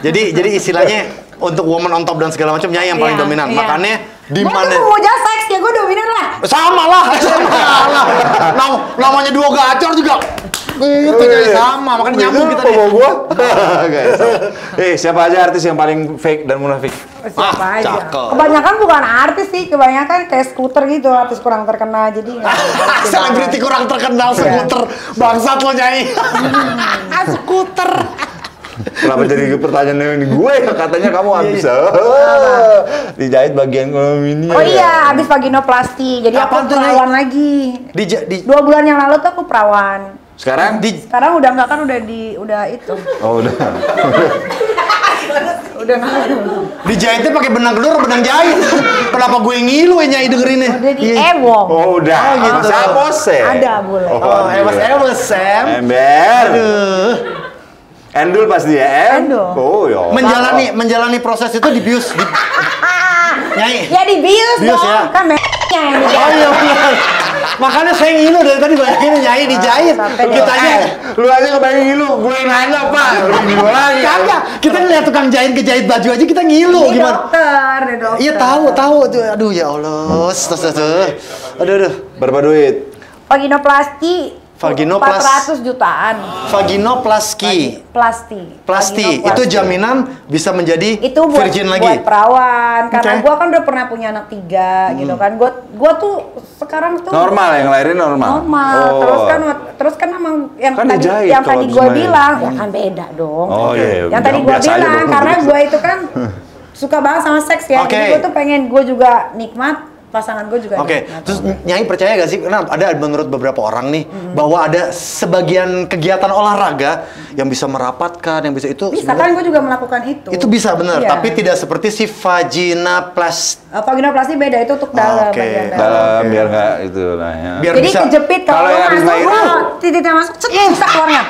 Jadi istilahnya untuk woman on top dan segala macam Nyai yang paling dominan. Makanya di mana? Gua tuh mau jasa seks ya, gua dominan lah. Sama lah. Namanya dua gacor juga. Itu Nyai sama, makanya nyambung kita nih. Gua. Siapa aja artis yang paling fake dan munafik? Siapa aja. Kebanyakan bukan artis sih, kebanyakan kayak skuter gitu, artis kurang terkenal jadi selebriti kurang terkenal skuter. Bangsat lo Nyai. Skuter. Kenapa jadi pertanyaan yang gue? Katanya kamu habis dijahit bagian ini. Oh iya, habis vaginoplasti. Jadi aku perawan lagi. 2 bulan yang lalu tuh aku perawan. Sekarang? Sekarang udah enggak, kan udah itu. Oh udah. Udah enggak. Dijahitnya pakai benang gelur, benang jahit. Kenapa gue ngilu ya Nyai dengerinnya? Udah di ewong. Oh udah. Gitu. Ada boleh. Oh, ewas Sam. Ember. Aduh. Endul pasti ya, Endul. Oh ya. Menjalani proses itu dibius. Nyai. Ya dibius dong. Ya? Kan m***nya yang Oh iya benar. Makanya saya ngilu dari tadi bayangin Nyai dijahit. Kita aja. Lu aja kebayang ngilu, gue nanya Pak. Lu ngilu lagi. Kagak. Kita ngeliat tukang kejahit baju aja kita ngilu gimana? Dokter. Iya tahu. Aduh ya Allah. Aduh. Berapa duit? Vaginoplasti 400 jutaan. Vaginoplasti. Plasti. Itu jaminan bisa menjadi itu virgin lagi. Buat perawan. Karena gua kan udah pernah punya anak 3 gitu kan. Gua tuh sekarang tuh normal, yang lahirin normal. Terus kan emang yang kan tadi gua bilang ya kan beda dong. Oh iya. Yang tadi gua bilang karena gua itu kan suka banget sama seks ya. Jadi gua tuh pengen gua juga nikmat, pasangan gue juga. Terus Nyai percaya gak sih, karena ada menurut beberapa orang nih bahwa ada sebagian kegiatan olahraga yang bisa merapatkan, yang bisa itu. Bisa kan, gue juga melakukan itu. Itu bisa benar, tapi tidak seperti si vaginoplasti. Vaginoplasti beda, itu untuk dalam. Dalam biar nggak itu lah ya. Biar jadi bisa, kejepit kalau masuk, titiknya masuk, bisa keluarnya.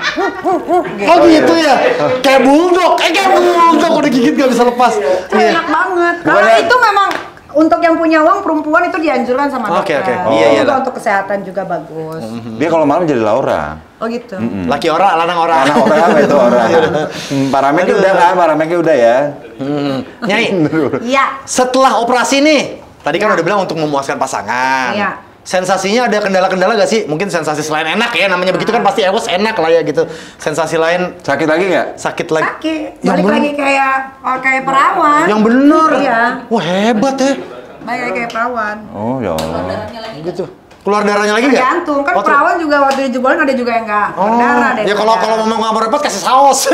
Oh gitu ya, kayak bulldog, udah gigit gak bisa lepas. Enak banget. Karena itu memang untuk yang punya uang, perempuan itu dianjurkan sama dokter. Iya. Untuk kesehatan juga bagus. Dia kalau malam jadi Laura. Oh gitu. Laki ora, lanang ora. Lanang ora apa itu ora. Paramednya udah kan, paramednya udah ya. Nyai. Iya. Setelah operasi nih, tadi kan udah bilang untuk memuaskan pasangan. Iya. Sensasinya ada kendala-kendala gak sih? Mungkin sensasi selain enak ya, namanya begitu kan pasti enak lah ya gitu. Sensasi lain. Sakit lagi nggak? Sakit lagi. Balik lagi kayak perawan. Yang bener. Iya. Wah hebat ya. Balik lagi kayak perawan. Oh ya Allah. Gitu. Keluar darahnya lagi nggak? Tergantung, kan perawan juga waktu dijebolin ada juga yang nggak berdarah deh. Ya kalau mau repot kasih saus.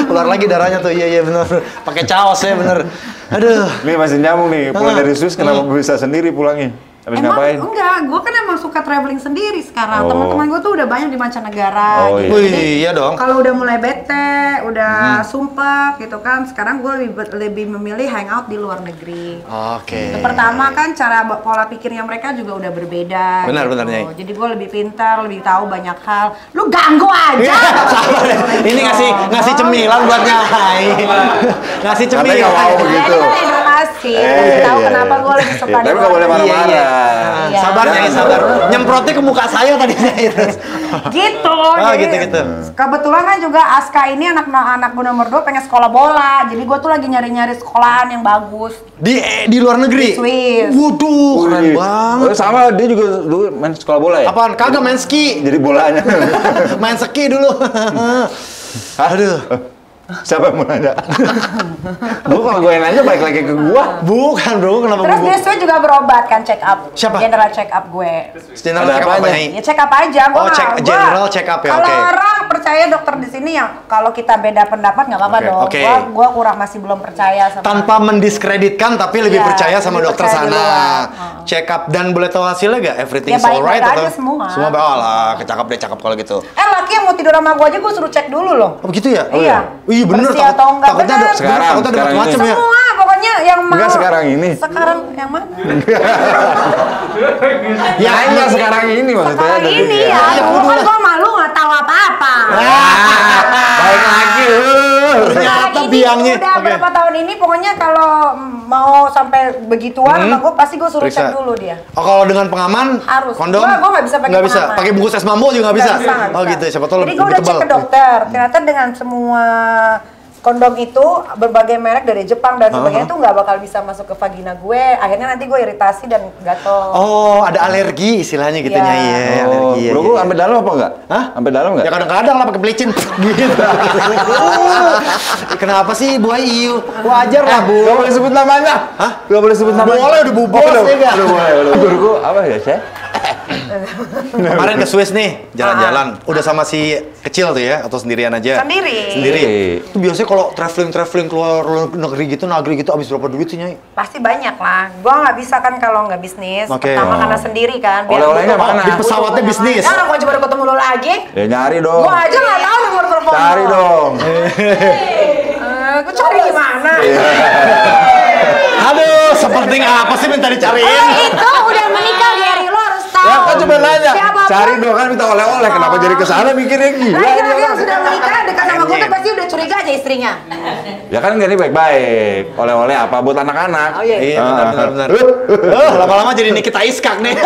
Keluar lagi darahnya tuh, iya bener. Pakai caos ya bener. Aduh. Nih masih nyambung nih, pulang dari Swiss kenapa bisa sendiri pulangnya? Habis Emang ngapain? enggak, gue kan emang suka traveling sendiri sekarang. Oh. Teman-teman gue tuh udah banyak di mancanegara. Oh, gitu. Wih, Jadi, iya dong. kalau udah mulai bete, udah sumpek gitu kan, sekarang gue lebih memilih hangout di luar negeri. Oke. Yang pertama kan cara pola pikirnya mereka juga udah berbeda. Benar, gitu. benar, Nyai. Jadi gue lebih pintar, lebih tahu banyak hal. Lu ganggu aja. Sabar ya. Ini ngasih cemilan buat Nyai. Ngasih Katanya cemilan. nggak mau Ya, begitu. ini kan edukasi, kasih tahu iya. kenapa gue lebih suka di Tapi luar nggak boleh negeri. marah-marah. Iya. Sabar Nyai, sabar. Nyemprotnya ke muka saya tadi Nyai. Gitu. Oh, jadi gitu. kebetulan kan juga Aska ini anak gue nomor 2 pengen sekolah bola. Jadi gue tuh lagi nyari-nyari sekolahan yang bagus. Di luar negeri. Di Swiss. Waduh, keren Wih. banget. Oh, sama dia juga dulu main sekolah bola ya? Apaan? Kagak main ski. Jadi bolanya. Main ski dulu. Aduh. Siapa yang mau nanya? Gua kalau gue yang nanya balik lagi ke gua. Bukan bro, kenapa Terus gua- dia juga berobat kan, check up. Siapa? General check up gue. General Ada check up apanya? apa, Nyai? Ya check up aja. Oh, general check up ya, Kalau oke. orang percaya dokter di sini ya, kalau kita beda pendapat nggak apa-apa Oke, dong. oke. Gua kurang masih belum percaya sama. Tanpa mendiskreditkan tapi lebih Iya, percaya sama lebih dokter percaya di sana. luar. Check up dan boleh tahu hasilnya gak? Everything's Ya, baik-baik alright aja atau semua. Semua lah, cakep deh cakep kalau gitu. Laki yang mau tidur sama gua aja gua suruh cek dulu loh. Oh begitu ya? Iya. Iya bener, Bersih atau enggak, takutnya bener. ada Sekarang takutnya ada macam ini. ya. Semua pokoknya yang mau. Enggak sekarang ini. Sekarang yang mana? Ya enggak sekarang ini maksudnya. Sekarang dari ini dia. ya. Dulu kan gua malu nggak tahu apa-apa. Baik lagi. Ternyata Ini biangnya. udah Oke. berapa tahun ini pokoknya kalau mau sampai begituan sama gue pasti gue suruh Periksa. cek dulu dia. Oh kalau dengan pengaman Harus. kondom? Gua nggak bisa pakai Nggak bisa. pengaman. Pakai bungkus es mambo juga nggak bisa. Nggak Oh bisa. gitu. Siapa tahu Jadi gue lebih udah cek tebal. ke dokter. Ternyata dengan semua kondom itu berbagai merek dari Jepang dan sebagainya itu nggak bakal bisa masuk ke vagina gue. Akhirnya nanti gue iritasi dan gatel. Oh, ada alergi istilahnya gitu Iya. Nyai ya, Oh, alergi ya. bro, iya. lu sampai dalam apa enggak? Hah? Sampai dalam enggak? Ya kadang-kadang lah pakai pelicin gitu. Kenapa sih Bu Ayu? Wajar lah Bu. Gak boleh sebut namanya. Hah? Gak boleh sebut namanya. Boleh, udah Bu Bos, ya nggak? Udah boleh. Guruku apa ya, Chef? Kemarin ke Swiss nih, jalan-jalan. Udah sama si kecil tuh ya, atau sendirian aja? Sendiri. Sendiri. Sendiri. Itu biasanya kalau traveling keluar negeri gitu, habis berapa duit sih Nyai? Pasti banyak lah. Gue nggak bisa kan kalau nggak bisnis. Oke. Pertama Oh. karena sendiri kan. Oleh-olehnya butuh- mana? Di pesawatnya butuh bisnis. banyak. Nah, gue coba ketemu lo lagi. Ya nyari dong. Gue aja nggak tahu nomor telepon. Cari dong. Gue cari gimana? Aduh, sepenting apa sih minta dicariin? Itu udah menikah Gary, lo harus tahu. Ya kan cuma nanya. Siapapun. Cari dong kan minta oleh-oleh. Kenapa jadi kesana mikirnya gila? Laki-laki yang sudah menikah dekat sama gue tuh pasti udah curiga aja istrinya. Ya kan ini baik-baik. Oleh-oleh apa buat anak-anak? Oh, iya. Iya, benar. Lama-lama jadi Nikita Iskak nih.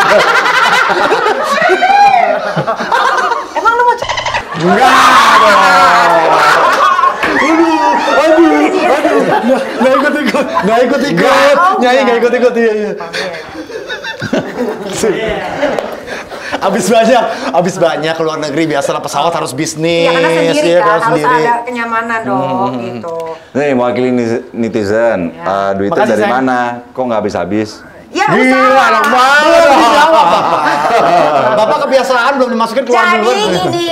Emang lo mau Enggak dong. Nggak ikut-ikut. Nyai nggak ikut-ikut, iya. Abis banyak ke luar negeri biasalah pesawat harus bisnis. Ya karena sendiri ya, kan, kalau harus sendiri. ada kenyamanan dong gitu. Nih mewakili netizen. Ya. Duitnya Makasih, dari sayang. mana? Kok nggak habis-habis? Ya Gila, usaha. anak banget. Belum dijawab Bapak. Bapak kebiasaan belum dimasukin keluar Jadi duluan. gini,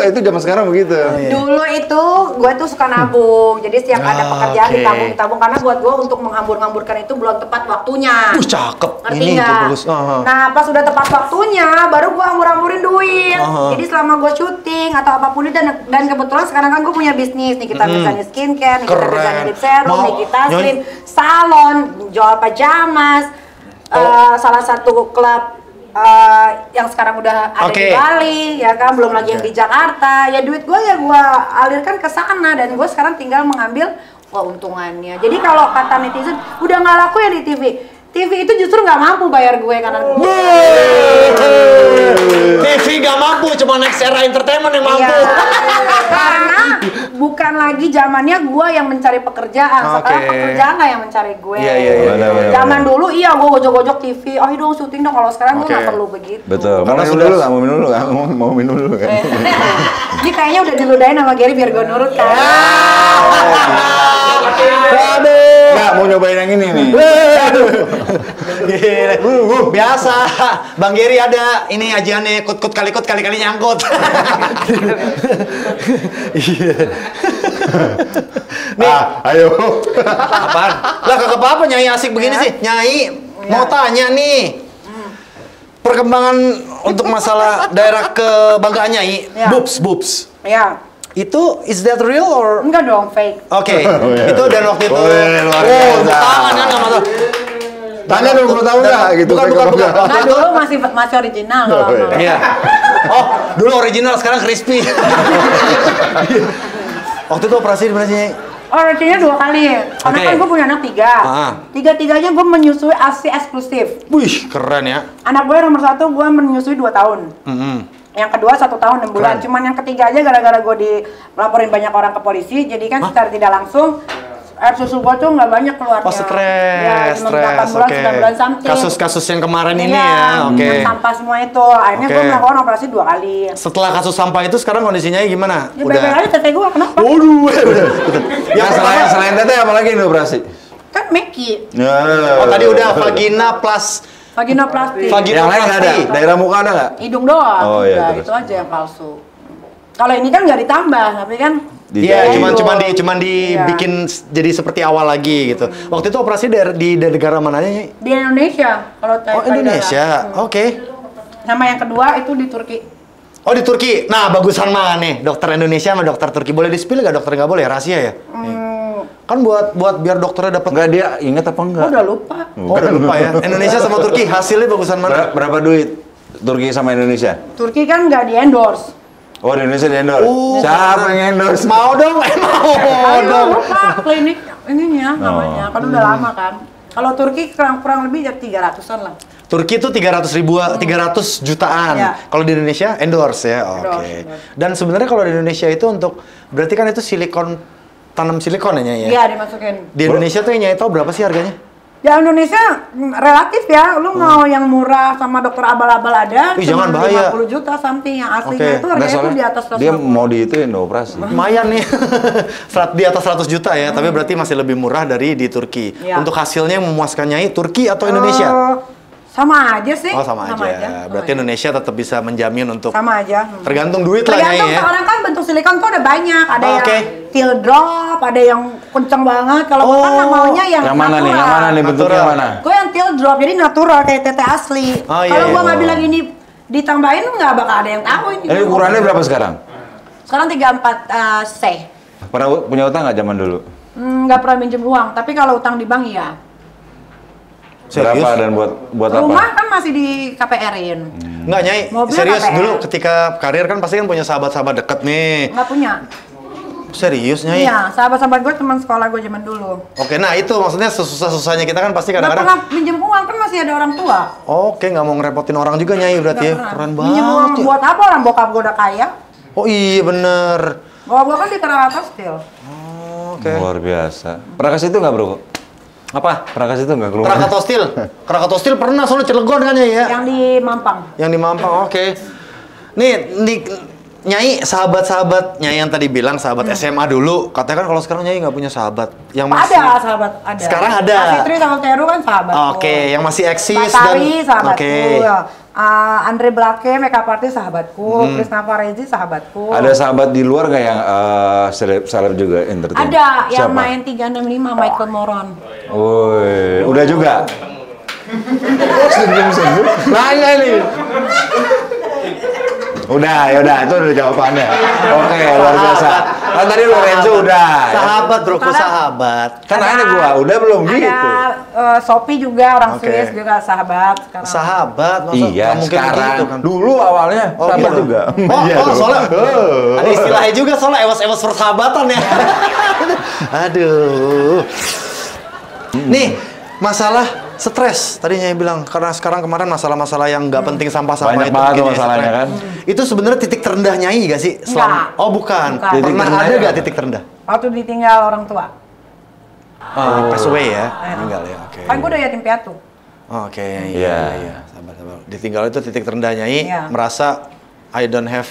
Itu zaman sekarang begitu. dulu itu gue tuh suka nabung. Jadi setiap ada pekerjaan oke. ditabung karena buat gue untuk menghambur-hamburkan itu belum tepat waktunya. Cakep. Ngerti Ini nggak? bagus. Nah pas udah tepat waktunya baru gue hambur-hamburin duit. Jadi selama gue syuting atau apapun itu dan kebetulan sekarang kan gue punya bisnis nih kita misalnya skincare, nih kita Keren. misalnya lip serum, Mau- Nikita Nyoy- Slim, salon, jual pajamas, salah satu klub yang sekarang udah ada Oke. di Bali, ya kan belum lagi yang di Jakarta. Ya duit gue ya gue alirkan ke sana dan gue sekarang tinggal mengambil keuntungannya. Jadi kalau kata netizen udah nggak laku ya di TV. TV itu justru nggak mampu bayar gue karena TV gak mampu, cuma Next Era Entertainment yang mampu. Iya, karena bukan lagi zamannya gue yang mencari pekerjaan, sekarang Oke. pekerjaan lah yang mencari gue. Iya, iya, iya. Benar. Zaman dulu iya gue gojok-gojok TV, oh dong syuting dong. Kalau sekarang gue Oke. nggak perlu begitu. Betul. Karena Mau minum sudah- dulu nggak? Mau minum dulu nggak? Mau minum dulu kan? Ini kayaknya udah diludahin sama Gary biar gue nurut kan. Aduh. Nggak, mau nyobain yang ini nih. Gila. Biasa. Bang Geri ada ini ajiannya kut-kut kali-kali nyangkut. Iya. Nih, Ayo. apaan? Lah kagak apa-apa Nyai asik begini sih. Nyai mau tanya nih. perkembangan untuk masalah daerah kebanggaan Nyai, Ya. boobs. Ya. Itu is that real or? Enggak dong, fake. Oke, Oh, iya. itu dan waktu itu. Wih, luar biasa. Tangan kan nggak masalah. Tanya dong, mau tahu nggak gitu? Bukan. Nah, dulu masih original kalau Oh, iya. mau. Iya. Oh, dulu original, sekarang crispy. Waktu itu operasi di mana sih? Originalnya 2 kali. Karena Oke. kan gue punya anak 3. Ah. Tiga-tiganya gue menyusui ASI eksklusif. Wih, keren ya. Anak gue nomor 1 gue menyusui 2 tahun. Yang kedua 1 tahun 6 bulan. Keren. Cuman yang ketiga aja gara-gara gue dilaporin banyak orang ke polisi. Jadi kan secara tidak langsung air susu gue tuh nggak banyak keluarnya. Oh, stres, Ya, cuma 8 bulan, 9 bulan something. Kasus-kasus yang kemarin ini Iya, ya, oke. yang sampah semua itu. Akhirnya Oke. gue melakukan operasi 2 kali. Setelah kasus sampah itu sekarang kondisinya gimana? Ya baik-baik aja tete gue, kenapa? Waduh. Ya selain tete apa lagi ini operasi? Kan Meki. Ya. Oh, tadi udah vagina plus Vaginoplastik. Yang lain nggak ada? Daerah muka ada nggak? Hidung doang. Oh, iya, Udah, terus. itu aja yang palsu. Kalau ini kan nggak ditambah, tapi kan Iya, Dijahit. cuman dibikin jadi seperti awal lagi gitu. Waktu itu operasi di negara mana aja? Nyai? di Indonesia. Kalau Oh, Indonesia. Oke. Nama yang kedua itu di Turki. Oh, di Turki. Nah, bagusan mana nih? Dokter Indonesia sama dokter Turki. Boleh di-spill nggak dokter? Nggak boleh, rahasia ya? Kan buat biar dokternya dapat. Enggak, dia ingat apa enggak? Gue udah lupa. Oh, udah lupa ya. Indonesia sama Turki hasilnya bagusan mana? Berapa duit Turki sama Indonesia? Turki kan nggak di endorse. Oh, di Indonesia di endorse. Siapa yang endorse? Mau dong, mau Ayo dong. lupa klinik ininya namanya. Kan udah lama kan. Kalau Turki kurang lebih ya 300-an lah. Turki itu 300 jutaan. Ya. Kalau di Indonesia endorse ya. Oke. Endorse. Dan sebenarnya kalau di Indonesia itu untuk berarti kan itu silikon, tanam silikon ya, Nyai, ya? Iya dimasukin. Di Indonesia tuh yang Nyai tahu berapa sih harganya? Ya Indonesia relatif ya. Lu mau yang murah sama dokter abal-abal ada. Ih, cuma jangan bahaya. 50 juta something. Yang aslinya Oke. itu Enggak, harganya tuh soalnya di atas 150. dia mau diituin operasi. Lumayan nih. Di atas 100 juta ya, tapi berarti masih lebih murah dari di Turki. Iya. Untuk hasilnya yang memuaskan Nyai, Turki atau Indonesia? Sama aja sih. Oh, sama aja. Berarti Indonesia tetap bisa menjamin untuk sama aja. tergantung duit lah, Nyai Tergantung ya. sekarang kan bentuk silikon tuh ada banyak. Ada Oh, yang oke. teardrop, ada yang kenceng banget. Kalau gua kan nggak maunya yang Yang mana nih? natural. Yang mana nih bentuknya Natural. mana? Gue yang teardrop, jadi natural kayak tete asli. Oh, iya, Kalau gua iya. nggak bilang ini ditambahin nggak bakal ada yang tahu ini. Ini ukurannya berapa sekarang? Sekarang 34 C. Pernah punya utang nggak zaman dulu? Nggak pernah minjem uang, tapi kalau utang di bank iya. Serius? Berapa dan buat Rumah apa? kan masih di KPR-in. Enggak, Nyai. Mobil Serius KPR. dulu ketika karir kan pasti kan punya sahabat-sahabat deket nih. Nggak punya. Serius, Nyai? Iya, sahabat-sahabat gue teman sekolah gue zaman dulu. Oke, nah itu maksudnya sesusah-susahnya kita kan pasti Nggak kadang-kadang. pernah minjem uang, kan masih ada orang tua. Oke, nggak mau ngerepotin orang juga, Nyai, berarti ya. Nggak pernah. Keren Minjem uang banget ya. buat apa, orang bokap gue udah kaya. Oh iya, bener. Bokap gue kan di Krakatau Steel. Oke. Luar biasa. Pernah ke situ nggak, Bro? Apa? Pernah ke situ nggak keluar? Krakatau Steel? Krakatau Steel pernah, soalnya Cilegon kan, Nyai ya? Yang di Mampang. Yang di Mampang, oke. Nih, Nyai, sahabat-sahabat Nyai yang tadi bilang sahabat SMA dulu, katanya kan kalau sekarang Nyai nggak punya sahabat. Yang masih... Ada sahabat, ada. Sekarang ada. Kak Fitri sama Teru kan sahabatku. Oke, yang masih eksis Batari dan... sahabatku. Oke. Andre Blake, makeup artist sahabatku. Krisna Farezi sahabatku. Ada sahabat di luar nggak yang seleb juga entertain? Ada yang Siapa? main 365 Michael Moron. Woi, udah juga. Senyum-senyum. Nanya nih. Udah, yaudah, itu udah jawabannya. Oke, luar biasa. Kan tadi Lorenzo udah. Sahabat, bro, Sekarang- sahabat. Kan ada gua, udah belum gitu. Ada Sophie juga, orang Oke. Swiss juga sahabat sekarang. Sahabat, masa Iya, nggak mungkin sekarang. begitu kan? Dulu awalnya Oh, sahabat gitu. juga. Oh, Iya oh dong. soalnya Oh. ada istilahnya juga soalnya ewas-ewas persahabatan ya. Aduh. Nih, masalah stres tadi Nyai bilang karena sekarang kemarin masalah-masalah yang nggak penting sampah-sampah Banyak itu banget bikin tuh Nyai masalahnya stres. kan. Itu sebenarnya titik terendah Nyai gak sih? Enggak. Oh bukan. Bukan. Titik Pernah terendah ada ya? gak titik terendah? Waktu ditinggal orang tua. Pass away ya, meninggal ya. Oke. Kan gue udah yatim piatu. Oke, Iya. iya. Sabar. Ditinggal itu titik terendah Nyai, Iya. merasa I don't have.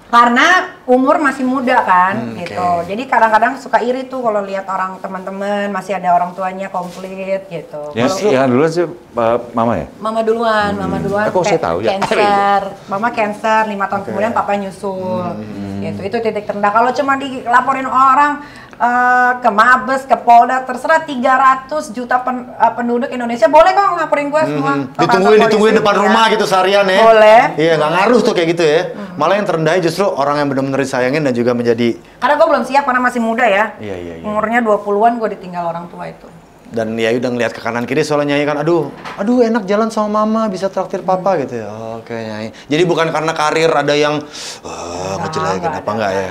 Karena umur masih muda kan, gitu. oke. Jadi kadang-kadang suka iri tuh kalau lihat orang teman-teman masih ada orang tuanya komplit gitu. Yang dulu sih mama ya? Mama duluan, Kok saya tahu ya? Cancer, mama cancer, 5 tahun kemudian papa nyusul. Gitu. Itu titik terendah. Kalau cuma dilaporin orang ke Mabes, ke Polda, terserah 300 juta penduduk Indonesia, boleh kok ngelaporin gue semua. Ditungguin depan rumah gitu seharian ya. Boleh. Iya, nggak ngaruh tuh kayak gitu ya. Malah yang terendah justru orang yang benar-benar disayangin dan juga menjadi. Karena gue belum siap karena masih muda ya. Iya. Umurnya 20-an gue ditinggal orang tua itu. Dan Yayu udah ngeliat ke kanan kiri soalnya Nyai kan, aduh enak jalan sama mama, bisa traktir papa gitu ya. Oke Nyai. Jadi bukan karena karir ada yang ngejelekin apa enggak ya?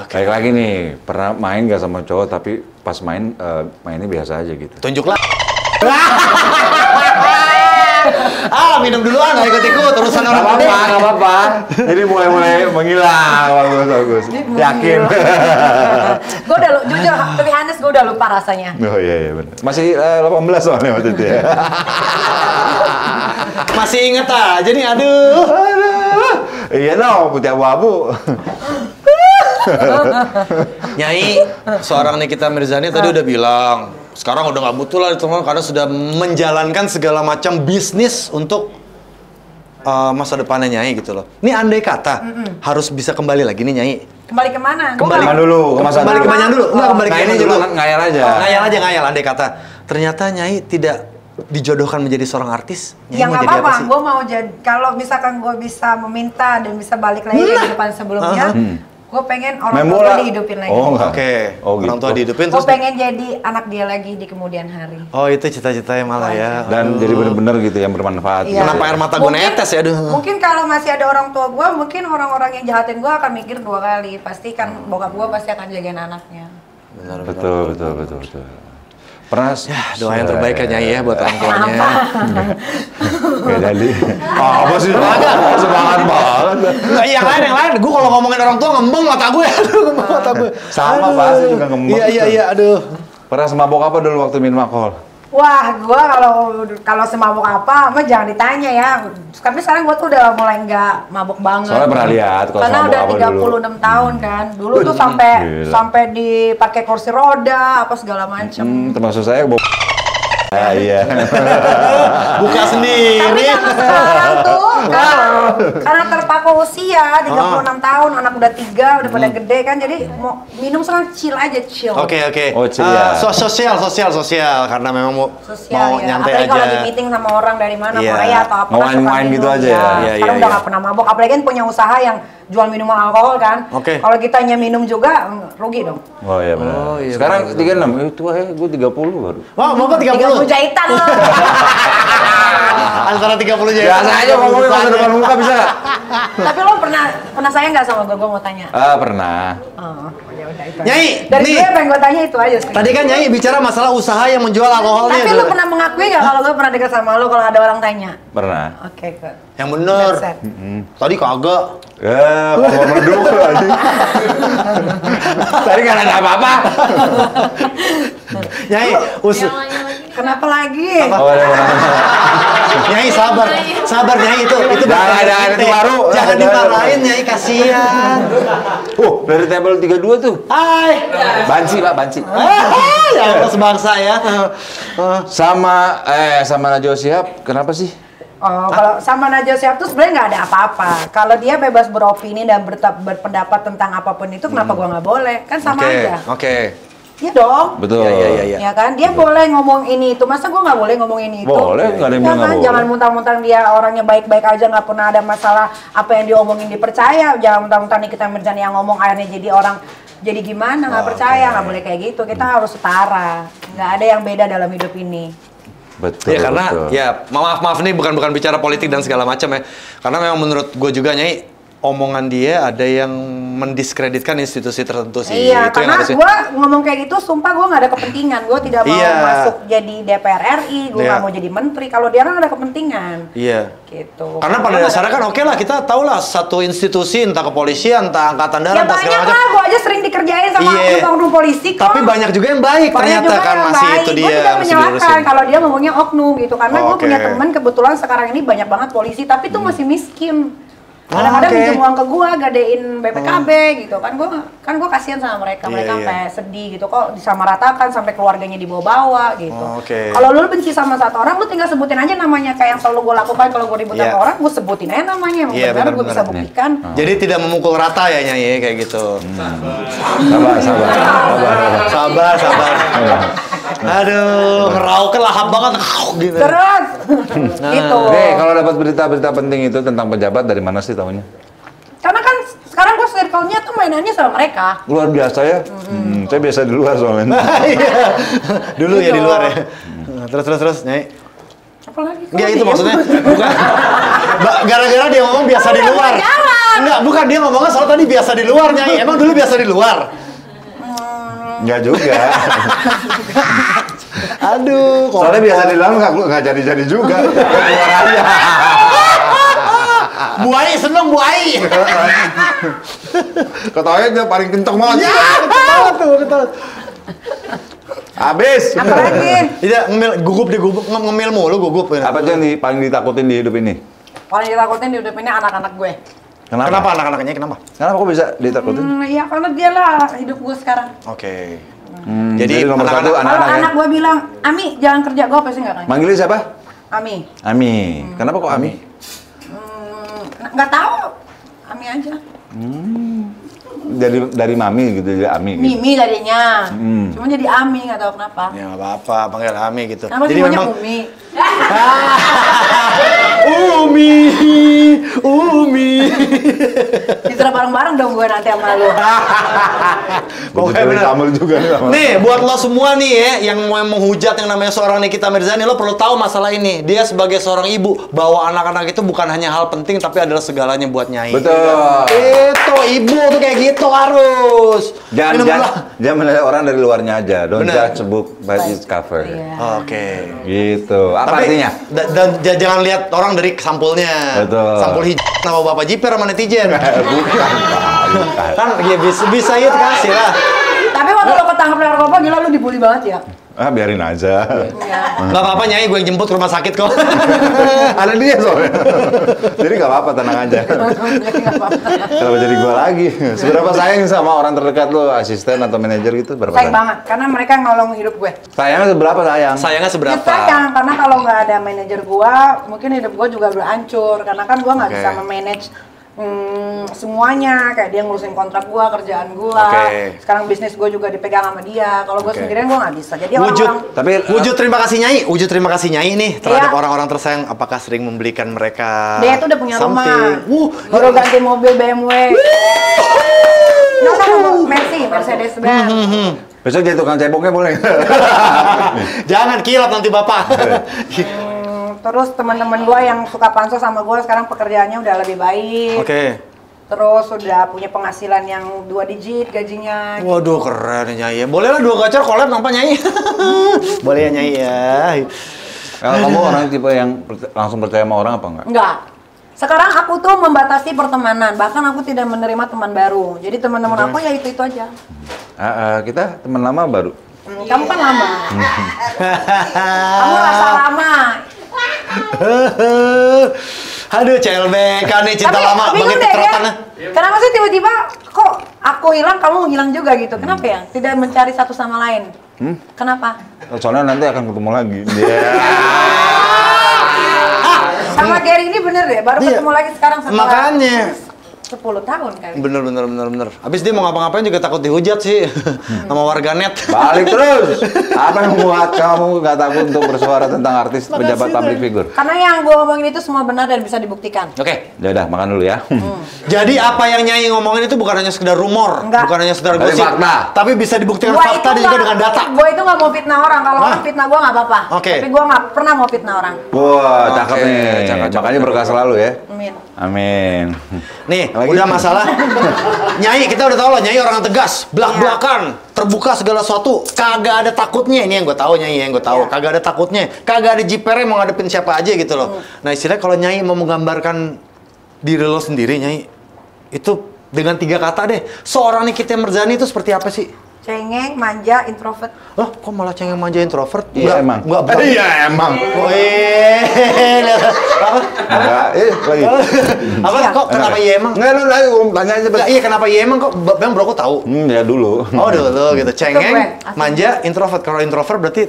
Kayak lagi nih, pernah main gak sama cowok tapi pas mainnya biasa aja gitu. Tunjuklah. Minum duluan, gak ikut-ikut, urusan orang gede. Gak apa-apa. Jadi mulai menghilang, bagus. Yakin. Gue udah jujur, tapi honest gue udah lupa rasanya. Oh iya benar. Masih 18 soalnya waktu itu ya. Masih inget aja nih, aduh. Iya dong, putih abu-abu. Nyai, seorang Nikita Mirzani tadi udah bilang, sekarang udah nggak butuh lah teman karena sudah menjalankan segala macam bisnis untuk masa depannya Nyai gitu loh. Ini andai kata harus bisa kembali lagi nih Nyai. Kembali kemana? Kembali dulu, kembali ke Manyan dulu. Enggak, kembali ke Manyan dulu. Ngayal aja. Ngayal andai kata. Ternyata Nyai tidak dijodohkan menjadi seorang artis. Ya nggak apa-apa, gue mau jadi, kalau misalkan gue bisa meminta dan bisa balik lagi ke depan sebelumnya, gue pengen orang tua gue dihidupin lagi. Oke. Orang tua dihidupin terus. Gue pengen jadi anak dia lagi di kemudian hari. Oh itu cita-citanya malah ya. Dan jadi bener-bener gitu yang bermanfaat. Iya. Kenapa air mata gue netes ya? Aduh. Mungkin kalau masih ada orang tua gue, mungkin orang-orang yang jahatin gue akan mikir 2 kali. Pasti kan bokap gue pasti akan jagain anaknya. Betul. Pernah doa yang terbaik kan Nyai ya buat orang tuanya. Kayak tadi. Apa sih? Semangat banget. Enggak, yang lain. Gue kalau ngomongin orang tua ngembeng mata gue. Ngembeng mata gue. Sama pasti juga ngembeng. Iya, aduh. Pernah semabok apa dulu waktu minum alkohol? Wah, gue kalau semabuk apa, mah jangan ditanya ya. Tapi sekarang gue tuh udah mulai nggak mabuk banget. Soalnya pernah lihat kalau karena semabuk udah apa 36 tahun kan. Dulu tuh sampai dipakai kursi roda apa segala macem. Termasuk saya iya. Buka sendiri. Tapi sama sekarang tuh karena terpaku usia 36 tahun, anak udah 3, udah pada gede kan, jadi mau minum sekarang chill aja, chill. Oke. Oh, chill ya. Sosial karena memang mau Ya. nyantai Apalagi aja. kalau lagi meeting sama orang dari mana, Iya. Korea atau apa, Nge-wine gitu aja ya. Sekarang udah nggak pernah mabok, apalagi kan punya usaha yang jual minuman alkohol kan. Oke. Kalau kitanya minum juga rugi dong. Oh iya benar. Sekarang 36, itu gue 30 baru. Wah, Bapak 30 30. jahitan loh. Antara 30 aja. Biasa aja ngomongin masa depan muka bisa nggak? Tapi lo pernah sayang nggak sama gue? Gue mau tanya. Pernah. Oh, ya udah itu. Nyai, Dari nih. gue pengen gue tanya itu aja sih. Tadi kan Nyai bicara masalah usaha yang menjual alkoholnya. Tapi lo pernah mengakui nggak kalau gue pernah dekat sama lo kalau ada orang tanya? Pernah. Oke, good. Yang bener. That's it. Tadi kagak. Kalau merduk aja. Tadi nggak ada apa-apa. Nyai, Kenapa lagi? Nyai sabar Nyai itu Jangan, itu baru. Jangan dimarahin Nyai, kasihan. Dari table 32 tuh. Hai. Banci, Pak, banci. Ya Allah sebangsa ya. Sama Najwa Shihab, kenapa sih? Oh, kalau sama Najwa Shihab tuh sebenarnya nggak ada apa-apa. Kalau dia bebas beropini dan berpendapat tentang apapun itu, kenapa gua nggak boleh? Kan sama aja. Oke. Iya dong. Betul. Iya. Ya kan, dia boleh ngomong ini itu, masa gua nggak boleh ngomong ini itu? Boleh, nggak ada yang bilang nggak boleh. Jangan muntang-muntang dia orangnya baik-baik aja, nggak pernah ada masalah, apa yang diomongin dipercaya. Jangan muntang-muntang Nikita Mirzani yang ngomong akhirnya jadi orang jadi gimana, nggak percaya, nggak boleh kayak gitu. Kita harus setara, nggak ada yang beda dalam hidup ini. Betul. Ya karena betul. ya maaf nih bukan bicara politik dan segala macam ya. Karena memang menurut gue juga Nyai, omongan dia ada yang mendiskreditkan institusi tertentu sih. Iya, Itu yang karena harusnya- gue ngomong kayak gitu, sumpah gue nggak ada kepentingan. Gue tidak mau masuk jadi DPR RI, gue nggak mau jadi menteri. Kalau dia kan ada kepentingan. Iya. Gitu. Karena pada dasarnya kan oke lah, kita tahu lah satu institusi, entah kepolisian, entah angkatan darat, Ya entah segala banyak macam. lah, gue aja sering dikerjain sama Iya. oknum polisi kok. Tapi banyak juga yang baik Banyak ternyata juga kan, yang masih baik. itu dia Gue tidak mesti menyalahkan diurusin. kalau dia ngomongnya oknum gitu. Karena Oh, gue punya oke. teman kebetulan sekarang ini banyak banget polisi, tapi tuh masih miskin. Kadang-kadang minjem uang ke gua, gadein BPKB gitu kan gua kasihan sama mereka sampai sedih gitu kok disamaratakan sampai keluarganya dibawa-bawa gitu. Kalau lu benci sama satu orang lu tinggal sebutin aja namanya kayak yang selalu gua lakukan kalau gua ribut sama orang gua sebutin aja namanya emang benar gua bisa buktikan. Jadi tidak memukul rata ya Nyai kayak gitu. Sabar. Aduh, ngerauk lahap banget gitu. Terus gitu. Kalau dapat berita-berita penting itu tentang pejabat dari mana sih tahunya? Karena kan sekarang gue circle-nya tuh mainannya sama mereka. Luar biasa ya? Saya biasa di luar soalnya. Dulu ya di luar ya. Terus Nyai. Apalagi enggak itu maksudnya bukan gara-gara dia ngomong biasa di luar. Enggak, bukan dia ngomongnya soal tadi biasa di luar Nyai. Emang dulu biasa di luar? Enggak juga. Aduh, soalnya biasa di dalam nggak jadi-jadi juga. Keluar aja. Buai seneng buai. Ketawanya dia paling kenceng banget. Ya, ketawa. Habis. Apalagi? Tidak ngemil mulu gugup. Apa aja nih paling ditakutin di hidup ini? Paling ditakutin di hidup ini anak-anak gue. Kenapa anak-anaknya kenapa? Kenapa kok bisa ditakutin? Ya karena dia lah hidup gue sekarang. Oke. Jadi nomor satu Kalau anak-anak ya? anak gue bilang, Ami jangan kerja, gue pasti nggak kan? Manggilnya siapa? Ami. Ami. Kenapa kok Ami? Nggak tahu, Ami aja. Dari Mami gitu, jadi Ami. Gitu. Mimi tadinya, cuma jadi Ami nggak tahu kenapa. Ya nggak apa-apa, panggil Ami gitu. Kenapa Jadi semuanya memang Umi? Umi. Disuruh bareng-bareng dong gue nanti sama lu. Pokoknya bener. Kamu juga nih sama. Nih, buat lo semua nih ya, yang mau menghujat yang namanya seorang Nikita Mirzani, lo perlu tahu masalah ini. Dia sebagai seorang ibu, bahwa anak-anak itu bukan hanya hal penting, tapi adalah segalanya buat Nyai. Betul. Itu, ibu tuh kayak gitu harus. Jangan menilai orang dari luarnya aja. Don't judge a book by its cover. Iya. Oke. Gitu. Apa artinya? Dan jangan lihat orang dari sampulnya. Betul. Sampul hijau nama Bapak Jiper sama netizen. Bukan. Kan ya bisa ya kasih lah. Tapi waktu lo ketangkep narkoba, gila lu dibully banget ya? Biarin aja. Iya. Gak apa-apa Nyai, gue yang jemput ke rumah sakit kok. Ada dia soalnya. Jadi gak apa-apa, tenang aja. Nggak apa-apa. Kenapa jadi gua lagi? Seberapa sayang sama orang terdekat lo, asisten atau manajer gitu? Berapa Sayang banget, karena mereka yang nolong hidup gue. Sayangnya seberapa sayang? Sayangnya Ya, seberapa? sayang, karena kalau nggak ada manajer gua, mungkin hidup gua juga udah hancur. Karena kan gua nggak bisa memanage semuanya, kayak dia ngurusin kontrak gua, kerjaan gua. Sekarang bisnis gua juga dipegang sama dia. Kalau gua sendirian gua nggak bisa. Jadi wujud terima kasih Nyai, wujud terima kasih Nyai nih terhadap orang-orang tersayang. Apakah sering membelikan mereka? Dia tuh udah punya rumah, baru iya. ganti mobil BMW. Mercedes Benz. Besok jadi tukang ceboknya boleh? Jangan kilap nanti bapak. Terus teman-teman gue yang suka pansos sama gue sekarang pekerjaannya udah lebih baik. Terus udah punya penghasilan yang 2 digit gajinya. Waduh keren ya Nyai. Boleh lah 2 gacor collab nampak Nyai. Boleh ya Nyai ya. Kalau kamu orang tipe yang langsung percaya sama orang apa enggak? Enggak. Sekarang aku tuh membatasi pertemanan, bahkan aku tidak menerima teman baru. Jadi teman-teman aku ya itu aja. Kita teman lama baru. Kamu kan lama. Kamu rasa lama. Aduh CLBK nih cinta lama bagi keterutannya. Kenapa sih tiba-tiba kok aku hilang kamu hilang juga gitu? Kenapa ya? Tidak mencari satu sama lain. Kenapa? Soalnya nanti akan ketemu lagi. Sama Gary ini bener deh, baru ketemu lagi sekarang setelah makanya 10 tahun kali. Bener. Habis dia mau ngapa-ngapain juga takut dihujat sih sama warganet. Balik terus. Apa yang membuat kamu nggak takut untuk bersuara tentang artis pejabat public figure? Karena yang gue omongin itu semua benar dan bisa dibuktikan. Oke. Ya udah makan dulu ya. Jadi apa yang Nyai ngomongin itu bukan hanya sekedar rumor, bukan hanya sekedar gosip, tapi bisa dibuktikan fakta dan juga dengan data. Gue itu nggak mau fitnah orang. Kalau orang fitnah gue nggak apa-apa. Tapi gue nggak pernah mau fitnah orang. Wah, cakep nih. Makanya berkah selalu ya. Amin. Nih, udah masalah. Nyai, kita udah tahu lah Nyai orang yang tegas, belak-belakan, terbuka segala sesuatu, kagak ada takutnya. Ini yang gue tahu Nyai, yang gue tahu. Kagak ada takutnya, kagak ada jipernya mau ngadepin siapa aja gitu loh. Nah, istilahnya kalau Nyai mau menggambarkan diri lo sendiri Nyai, itu dengan 3 kata deh. Seorang Nikita Mirzani itu seperti apa sih? cengeng, manja, introvert. Oh, kok malah cengeng manja introvert? Iya, emang. Iya emang. Enggak, lagi. Apa kok kenapa iya emang? Enggak, lu lagi tanya aja. Enggak, iya kenapa iya emang kok Bang Bro kok tahu? Ya dulu. Oh, dulu gitu. Cengeng, gue, manja, introvert. Kalau introvert berarti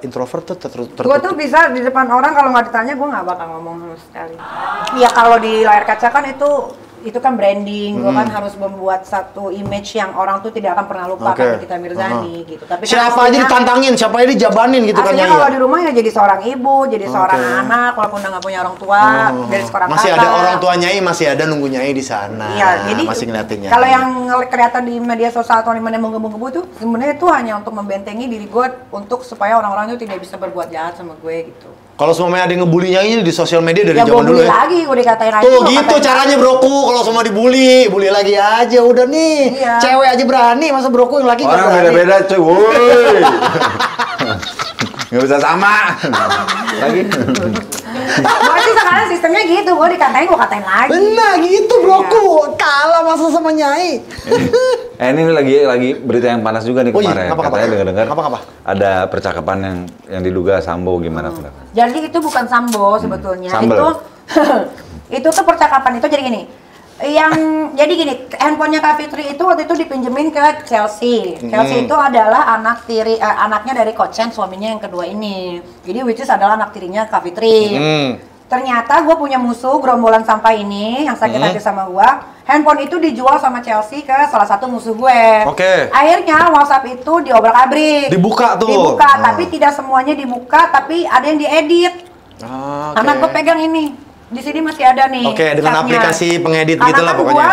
introvert tuh Gue tuh bisa di depan orang kalau nggak ditanya gue nggak bakal ngomong sama sekali. Ya kalau di layar kaca kan itu kan branding, gue kan harus membuat satu image yang orang tuh tidak akan pernah lupa kan Nikita Mirzani gitu. Tapi siapa kan aja ditantangin, siapa aja dijabanin gitu kan aslinya Nyai. kalau di rumah ya jadi seorang ibu, jadi seorang anak, walaupun udah nggak punya orang tua, dari seorang Masih kakak. ada orang tua Nyai, masih ada nunggu Nyai di sana. Iya, jadi masih ngeliatinnya. kalau yang kelihatan di media sosial atau di mana menggebu-gebu itu sebenarnya itu hanya untuk membentengi diri gue untuk supaya orang-orang itu tidak bisa berbuat jahat sama gue gitu. Kalau semuanya ada yang ngebully Nyai di sosial media dari Ya gue zaman dulu bully ya. lagi, gue dikatain aja. Tuh gua gitu katain caranya lagi. broku, kalau semua dibully, bully lagi aja udah nih. Iya. Cewek aja berani, masa broku yang laki nggak Orang berani? beda-beda cuy, woi. Nggak bisa sama. Lagi. Gue sih sekarang sistemnya gitu, gue dikatain, gue katain lagi. Benar gitu broku, kalah masa sama Nyai. Ini lagi berita yang panas juga nih Oh iya, kemarin. apa? Katanya dengar-dengar Apa? ada percakapan yang diduga Sambo gimana pendapat? Jadi itu bukan Sambo sebetulnya, Sambel. itu tuh percakapan itu jadi gini. Jadi gini, handphonenya Kak Fitri itu waktu itu dipinjemin ke Chelsea. Chelsea itu adalah anaknya dari Coach Chen, suaminya yang kedua ini. Jadi which is adalah anak tirinya Kak Fitri. Ternyata gue punya musuh gerombolan sampah ini yang sakit hati sama gue. Handphone itu dijual sama Chelsea ke salah satu musuh gue. Oke. Akhirnya WhatsApp itu diobrak-abrik. Dibuka tuh. Dibuka, tapi tidak semuanya dibuka, tapi ada yang diedit. Ah, Anak gue pegang ini. Di sini masih ada nih. Oke, dengan chatnya. aplikasi pengedit Karena gitu lah kan pokoknya. Gua,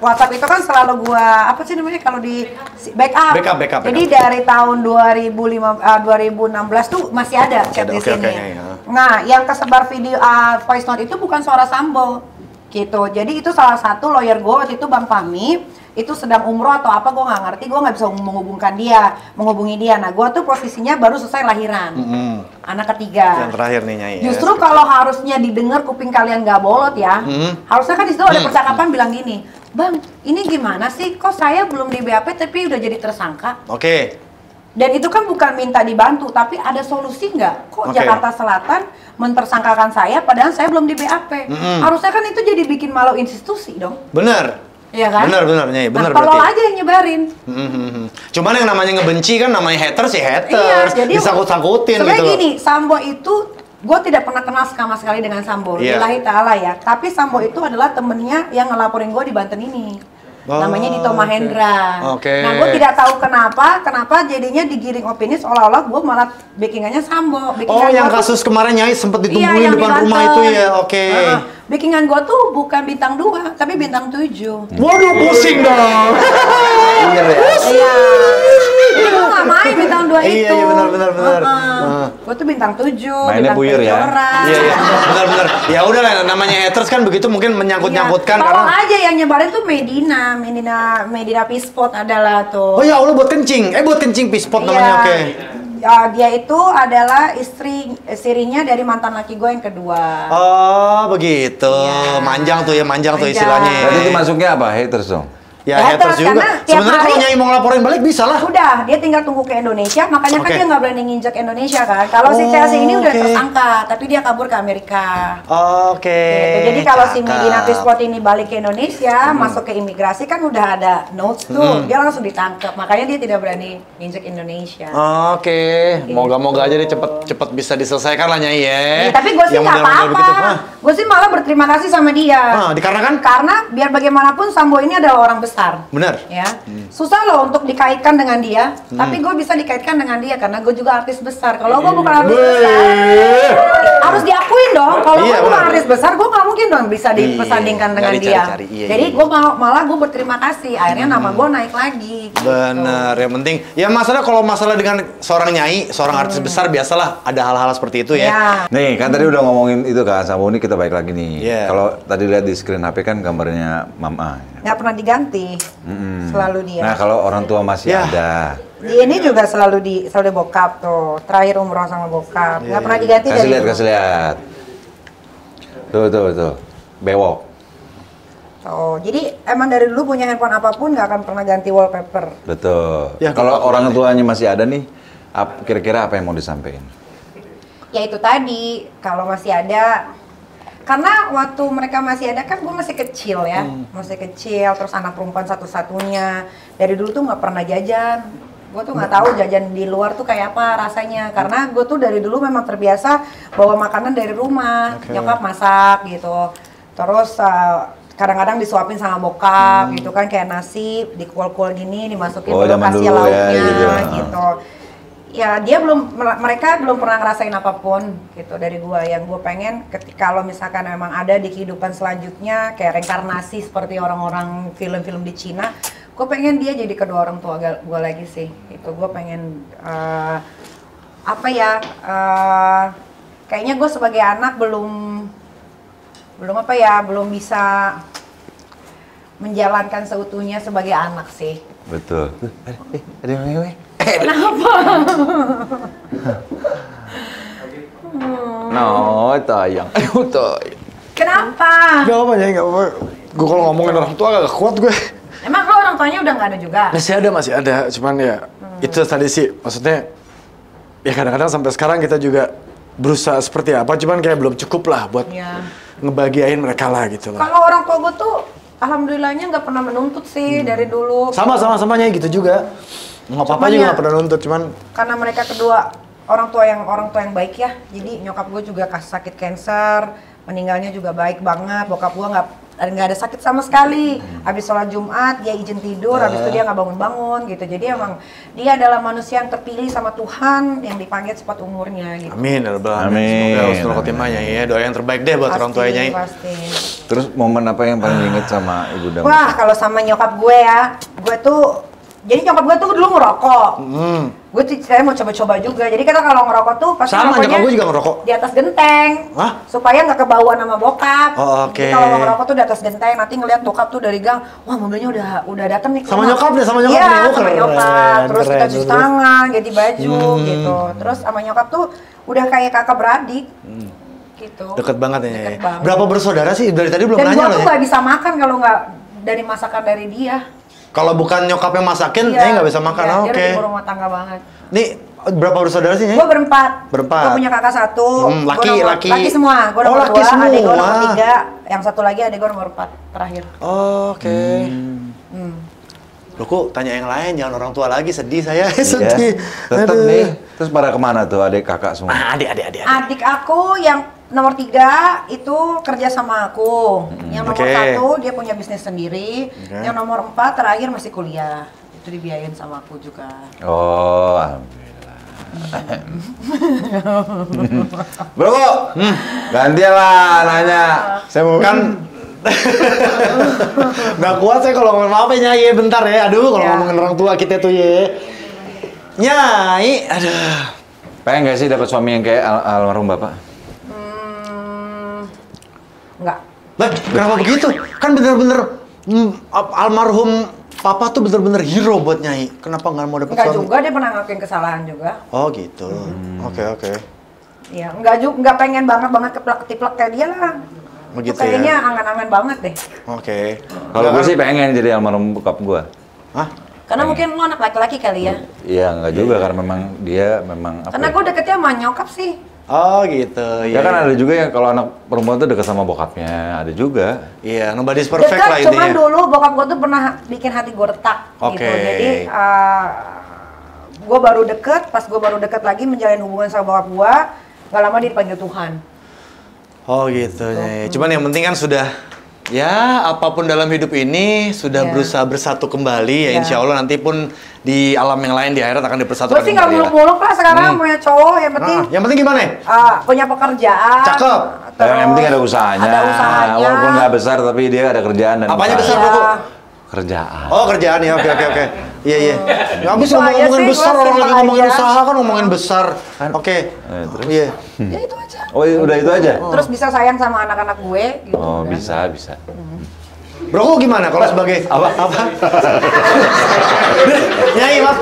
WhatsApp itu kan selalu gua apa sih namanya kalau di backup. Backup. Jadi dari tahun 2016 tuh masih ada chat di Oke, sini. ya. Nah, yang kesebar video voice note itu bukan suara Sambo gitu. Jadi itu salah satu lawyer gue waktu itu Bang Fahmi itu sedang umroh atau apa gue nggak ngerti, gue nggak bisa menghubungi dia. Nah, gue tuh posisinya baru selesai lahiran, anak ketiga. Yang terakhir nih Nyai. Justru kalau harusnya didengar kuping kalian nggak bolot ya, harusnya kan di situ ada percakapan bilang gini, Bang, ini gimana sih? Kok saya belum di BAP tapi udah jadi tersangka? Oke. Dan itu kan bukan minta dibantu, tapi ada solusi nggak? Kok Oke. Jakarta Selatan mentersangkakan saya, padahal saya belum di BAP? Harusnya kan itu jadi bikin malu institusi dong. Bener. Iya kan? Bener Nyai, bener nah, tolong berarti. aja yang nyebarin. Cuman yang namanya ngebenci kan namanya haters ya Iya, haters. jadi Disangkut-sangkutin gitu sebenarnya loh. gini, Sambo itu gue tidak pernah kenal sama sekali dengan Sambo, Iya. lillahi ta'ala ya. Tapi Sambo itu adalah temennya yang ngelaporin gue di Banten ini. Oh, Namanya Dito Mahendra. Oke. Nah, gue tidak tahu kenapa jadinya digiring opini seolah-olah gue malah backingannya Sambo. Oh, yang kasus kemarin Nyai sempat ditungguin yang depan di rumah Banten. itu ya, oke. Backingan gue tuh bukan bintang 2, tapi bintang 7. Waduh, pusing dong. Iya ya. Iya. Itu nggak main bintang 2 itu. Iya, benar. Gue tuh bintang 7. Mainnya bintang buyur ya? Iya, benar. Ya udah lah, namanya haters kan begitu mungkin menyangkut-nyangkutkan Iya. Tolong karena aja yang nyebarin tuh Medina Pispot adalah tuh. Oh ya Allah buat kencing. Buat kencing pispot Iya. namanya, oke. Ya, dia itu adalah sirinya dari mantan laki gue yang kedua. Oh, begitu. Iya. Manjang tuh Manjang. istilahnya. Berarti itu masuknya apa? Haters dong. Ya, Ya, haters haters, juga. karena tiap Sebenarnya kalau hari- Nyai mau ngelaporin balik bisa lah. Udah, dia tinggal tunggu ke Indonesia, makanya Oke. kan dia nggak berani nginjek Indonesia kan. Kalau si Chelsea ini udah Oke. tersangka, tapi dia kabur ke Amerika. Oke. Gitu. Jadi kalau si cakep. Medina Pispot ini balik ke Indonesia, masuk ke imigrasi kan udah ada notes tuh, dia langsung ditangkap. Makanya dia tidak berani nginjek Indonesia. Oke, moga-moga aja dia cepet bisa diselesaikan lah Nyai ya. Tapi gue sih Yang nggak model-model begitu. apa-apa. Gue sih malah berterima kasih sama dia. Dikarenakan? Karena biar bagaimanapun Sambo ini adalah orang besar. Bener. Ya, susah loh untuk dikaitkan dengan dia. Tapi gue bisa dikaitkan dengan dia karena gue juga artis besar. Kalau gue bukan artis besar, harus diakuin dong. Kalau Iya, gue bukan benar. artis besar, gue nggak mungkin dong bisa dipersandingkan dengan nggak dia. dicari-cari. Iya, Jadi iya. gue malah gue berterima kasih. Akhirnya nama gue naik lagi. Gitu. Bener, yang penting ya kalau masalah dengan seorang Nyai, seorang artis besar biasalah ada hal-hal seperti itu ya. Ya. Nih, kan tadi udah ngomongin itu kan, Sambo ini kita balik lagi nih. Iya. Kalau tadi lihat di screen HP kan gambarnya Mama. Nggak pernah diganti. Selalu dia. Nah, kalau orang tua masih Ya. ada. Dia ini juga selalu bokap tuh. Terakhir umroh sama bokap. Nggak pernah diganti Kasih lihat. Tuh. Bewok. Gitu. Jadi emang dari dulu punya handphone apapun nggak akan pernah ganti wallpaper. Betul. Ya, Kalau kalau orang tuanya masih ada nih, kira-kira apa yang mau disampaikan? Ya itu tadi, kalau masih ada, karena waktu mereka masih ada kan gue masih kecil ya, masih kecil, terus anak perempuan satu-satunya. Dari dulu tuh nggak pernah jajan. Gue tuh nggak tahu jajan di luar tuh kayak apa rasanya, karena gue tuh dari dulu memang terbiasa bawa makanan dari rumah, nyokap masak gitu. Terus kadang-kadang disuapin sama bokap gitu kan, kayak nasi dikual-kual gini, dimasukin belum kasih lauknya gitu. Ya mereka belum pernah ngerasain apapun gitu dari gua. Yang gue pengen kalau misalkan memang ada di kehidupan selanjutnya kayak reinkarnasi seperti orang-orang film-film di Cina, gue pengen dia jadi kedua orang tua gue lagi sih. Itu gue pengen kayaknya gue sebagai anak belum bisa menjalankan seutuhnya sebagai anak sih. Betul. Ada wewe. Kenapa? No, tayang. Aduh, tayang. Kenapa? Gak apa ya, gak apa. Gue kalau ngomongin orang tua agak kuat gue. Emang lo orang tuanya udah nggak ada juga? Masih ada. Cuman ya, itu tadi sih, maksudnya ya kadang-kadang sampai sekarang kita juga berusaha seperti apa, cuman kayak belum cukup lah buat ngebahagiain mereka lah gitu lah. Kalau orang tua gue tuh, alhamdulillahnya nggak pernah menuntut sih dari dulu. Sama-samanya gitu juga. Nggak apa-apa juga nggak pernah nuntut, cuman karena mereka kedua orang tua yang baik ya. Jadi nyokap gue juga sakit cancer, meninggalnya juga baik banget. Bokap gue nggak ada sakit sama sekali. Habis sholat Jumat dia izin tidur, habis itu dia nggak bangun-bangun gitu. Jadi emang dia adalah manusia yang terpilih sama Tuhan yang dipanggil cepat umurnya gitu. amin. Amin. Semoga husnul khotimahnya ya. Doa yang terbaik deh buat orang tuanya. Pasti. Terus momen apa yang paling diinget sama Ibu Dam? Wah, kalau sama nyokap gue ya, gue tuh jadi nyokap gue tuh dulu ngerokok. Gue tuh saya mau coba-coba juga. Jadi kita kalau ngerokok tuh pasti Sama, nyokap gue juga ngerokok. di atas genteng. Hah? Supaya nggak kebauan sama bokap. Oh, oke. Jadi kalau mau ngerokok tuh di atas genteng, nanti ngeliat bokap tuh dari gang, wah mobilnya udah datang nih. Sama nyokap deh, sama nyokap iya, nih. Oh, sama keren, nyokap. Terus kita keren. cuci tangan, ganti baju gitu. Terus sama nyokap tuh udah kayak kakak beradik. Gitu. Deket banget ya. Deket banget. Berapa bersaudara sih? Dari tadi belum Dan nanya gue loh tuh ya. nggak bisa makan kalau nggak dari masakan dari dia. Kalau bukan nyokap yang masakin, Iya, nggak bisa makan. iya, Oke. Dia ibu rumah tangga banget. Nih, berapa bersaudara sih? Gue berempat. Berempat. Gue punya kakak satu. Laki. Laki semua. Gue Oh, nomor laki 2, semua. adik gue nomor 3. Yang satu lagi adik gue nomor 4 terakhir. Oh, oke. Loh, kok tanya yang lain, jangan orang tua lagi, sedih saya. Sedih. Tetep Aduh. nih. Terus pada kemana tuh adik kakak semua? Adik. Adik aku yang nomor 3 itu kerja sama aku. Yang nomor 1 dia punya bisnis sendiri. Yang nomor 4 terakhir masih kuliah. Itu dibiayain sama aku juga. Oh, alhamdulillah. Bro, gantian lah nanya. Saya mau Kan nggak kuat saya kalau ngomongin maaf ya Nyai, bentar ya. Aduh, kalau ngomongin orang tua kita tuh ya. Nyai, aduh. pengen nggak sih dapat suami yang kayak almarhum bapak? Enggak. Lah, kenapa begitu? Kan bener-bener almarhum papa tuh bener-bener hero buat Nyai. Kenapa nggak mau dapet Enggak suami? juga, dia pernah ngelakuin kesalahan juga. Oh gitu. Oke. Iya, enggak pengen banget keplak-ketiplak kayak dia lah. Begitu Itu kayaknya ya. angan-angan banget deh. Oke. Kalau gue sih pengen jadi almarhum bokap gue. Hah? Karena mungkin lo anak laki-laki kali ya. Iya, nggak juga karena memang dia memang apa? Karena ya? gue deketnya sama nyokap sih. Oh gitu. Ya kan ada juga yang kalau anak perempuan tuh dekat sama bokapnya, ada juga. Iya, nobody's perfect Dekat, lah cuman intinya. dulu bokap gue tuh pernah bikin hati gue retak gitu. Oke. Jadi gue baru deket, pas gue baru deket lagi menjalin hubungan sama bokap gue, gak lama dia dipanggil Tuhan. Oh gitu, Nyai. Cuman yang penting kan sudah, ya apapun dalam hidup ini sudah Iya. berusaha bersatu kembali ya. Iya. Insya Allah nanti pun di alam yang lain di akhirat akan dipersatukan Gue sih gak kembali lah. muluk-muluk lah sekarang punya cowok, yang penting Yang penting gimana ya? punya pekerjaan. Cakep. Yang penting ada usahanya. Ada usahanya. Walaupun nggak besar tapi dia ada kerjaan dan Apanya usaha. besar, Iya. Bro? Kerjaan. Oh kerjaan ya, oke. Iya. Ya, habis Itu aja ngomongin sih, besar, gua orang lagi simpel ngomongin aja. usaha kan ngomongin besar. Oke. Terus? Iya. Ya itu aja. Oh, udah itu aja. Terus bisa sayang sama anak-anak gue gitu. Oh, udah. bisa. Bro, gimana kalau sebagai apa? Nyai, Mas.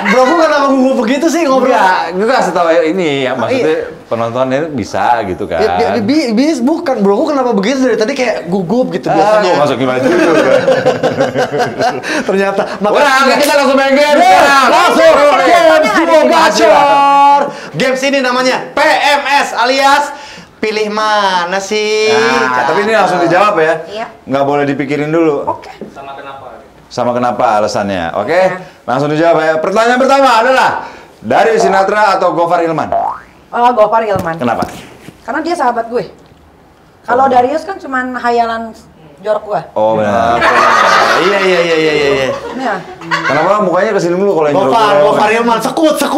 Bro, kenapa gugup begitu sih ngobrol? Enggak, gue kasih tahu ini ya, maksudnya penontonnya bisa gitu kan. Bis bukan, bro, kenapa begitu dari tadi kayak gugup gitu biasanya. Gue masukin baju juga. Ternyata. Udah, kita langsung main game. Langsung games Jibo Gacor. Games ini namanya PMS alias pilih mana sih? Nah, tapi ini langsung dijawab ya. Iya. Nggak boleh dipikirin dulu. Oke. Sama kenapa alasannya, oke? Langsung dijawab ya. Pertanyaan pertama adalah dari Sinatra atau Gofar Hilman? Gofar Hilman. Kenapa? Karena dia sahabat gue. Kalau Darius kan cuman hayalan jorok gue. Oh benar. Iya. Iya. Kenapa mukanya kesini dulu kalau yang Gofar Hilman sekut. Dia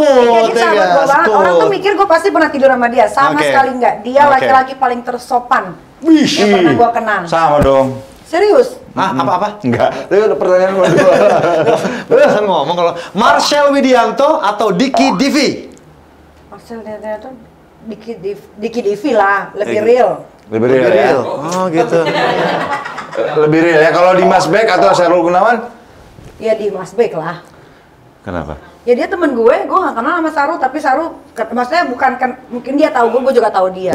sahabat gue banget. Orang tuh mikir gue pasti pernah tidur sama dia. Sama Oke. sekali enggak. Dia Oke. laki-laki paling tersopan Wih, yang pernah gue kenal. sama dong. Serius? Apa? Enggak. Itu pertanyaan kedua. Barusan ngomong kalau Marcel Widianto atau Diki Divi. Marcel dia tuh Diki Divi lah, lebih real. Lebih real ya. Oh gitu. Lebih real ya. Kalau Dimas Beck atau Syahrul Gunawan? Ya di Mas Bek lah. Kenapa? Ya dia temen gue gak kenal sama Saru, tapi Saru, maksudnya bukan kan, mungkin dia tahu gue juga tahu dia.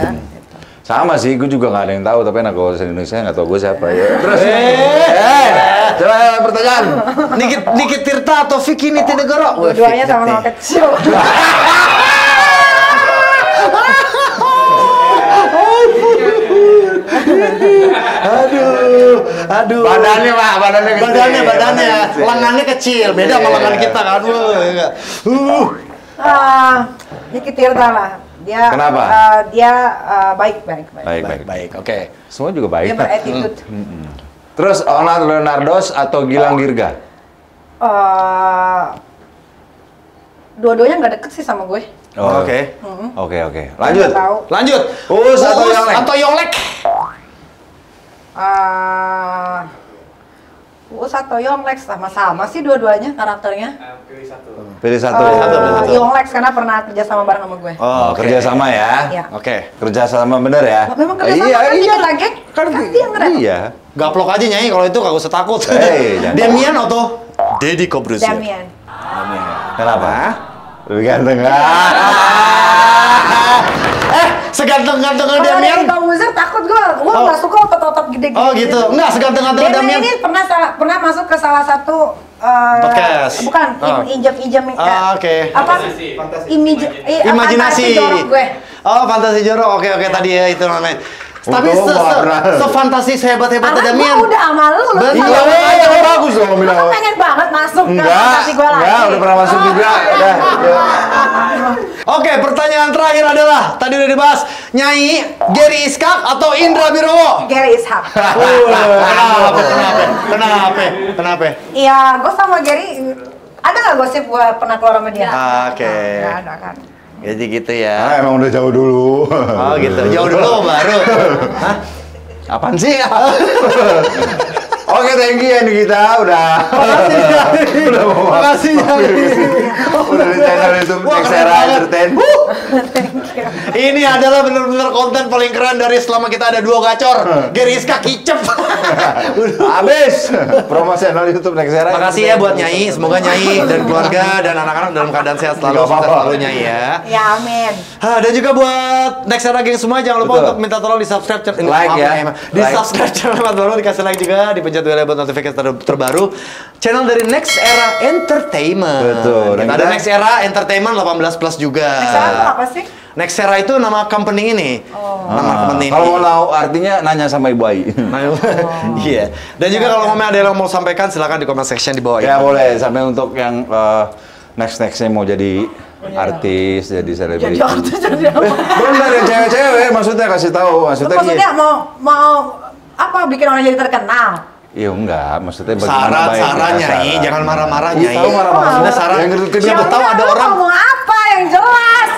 Sama sih, gue juga nggak ada yang tahu, tapi anak bahasa Indonesia nggak tahu gue siapa ya. Terus, coba pertanyaan. Nikit Tirta atau Vicky Nitinegoro? Dua-duanya sama-sama kecil. Aduh. Badannya pak, badannya kecil. Badannya. Lengannya kecil, beda sama lengan kita kan. Niki Tirta lah. Dia Kenapa? Dia baik. Baik, oke. Semua juga baik. Dia berattitude. Terus Leonardos atau Gilang Dirga? Dua-duanya nggak deket sih sama gue. Oh, Oke. Oke. Lanjut. Nggak tahu. Lanjut. Uus atau Yonglek? Atau Yonglek? Uus atau Yonglek sama-sama sih dua-duanya karakternya. Pilih satu. Yonglek karena pernah kerja sama bareng sama gue. Oh, oke. kerja sama ya? Iya. Oke. Kerja sama bener ya? Memang kerja sama kan kita geng? Kan dia ngerem. Iya. Gaplok aja Nyai kalau itu kagak usah takut. Jangan. Demian atau Deddy Corbuzier? Damian. Kenapa? Lebih ganteng. Seganteng-gantengnya Kalau Damian. dari Corbuzier takut gue nggak suka otot-otot gede-gede. Oh gitu. Enggak seganteng-gantengnya Damian Damian. ini pernah masuk ke salah satu Podcast. Bukan, Oh. injam-injam Oke. apa? Imajinasi. Fantasi jorok gue. Oh, fantasi jorok. Oke, tadi ya itu namanya. Tapi Untung nggak pernah. sefantasi sehebat-hebatnya Karena Damian. gue udah sama lu Betul. Iya, sama bagus dong Lu bilang. kan pengen banget masuk ke Enggak, fantasi gue lagi. udah pernah masuk juga. Udah. Oke, pertanyaan terakhir adalah tadi udah dibahas Nyai Gary Iskak atau Indra Birowo. Gary Ishak. Kenapa? Iya, gue sama Gary ada nggak gosip gue pernah keluar sama dia? Oke. Nggak ada kan. Jadi gitu Ah, ya. emang udah jauh dulu. Oh gitu. Jauh dulu baru. Hah? Apaan sih? Oke, thank you ya Nikita, udah. Udah mau Makasih Udah di channel YouTube Wah, Nexera keren banget. Entertain. Ini adalah benar-benar konten paling keren dari selama kita ada duo gacor. Gary Iskak kicep. Habis promo channel YouTube Nexera. Makasih ya buat Nyai. Semoga Nyai dan keluarga dan anak-anak dalam keadaan sehat selalu. Nggak apa-apa. Sukses selalu Nyai ya. Ya amin. Dan juga buat Nexera Geng semua jangan lupa Betul. untuk minta tolong di subscribe channel Like ya. Di Like. subscribe channel Mat Baru, dikasih like juga, dipencet bel buat notifikasi terbaru. Channel dari Next Era Entertainment. Betul. Dan Kita ada kita- Next Era Entertainment 18 plus juga. Sekarang tuh apa sih? Next Era itu nama company ini. Nama company ini. Kalau mau tahu artinya nanya sama Ibu Ai. Iya. Dan juga kalau ada yang mau sampaikan silakan di comment section di bawah. Ya boleh, sampai untuk yang nextnya mau jadi artis, jadi selebriti. Jadi artis jadi apa? Bener ya cewek-cewek, maksudnya kasih tahu, maksudnya Maksudnya mau apa bikin orang jadi terkenal? Iya enggak, maksudnya Saran baiknya Nyai, cara. jangan marah-marah Iya, Nyai. tahu marah-marah. Maksudnya saran. Yang ngerti Siapa dia. tahu ada Lu orang ngomong apa yang jelas?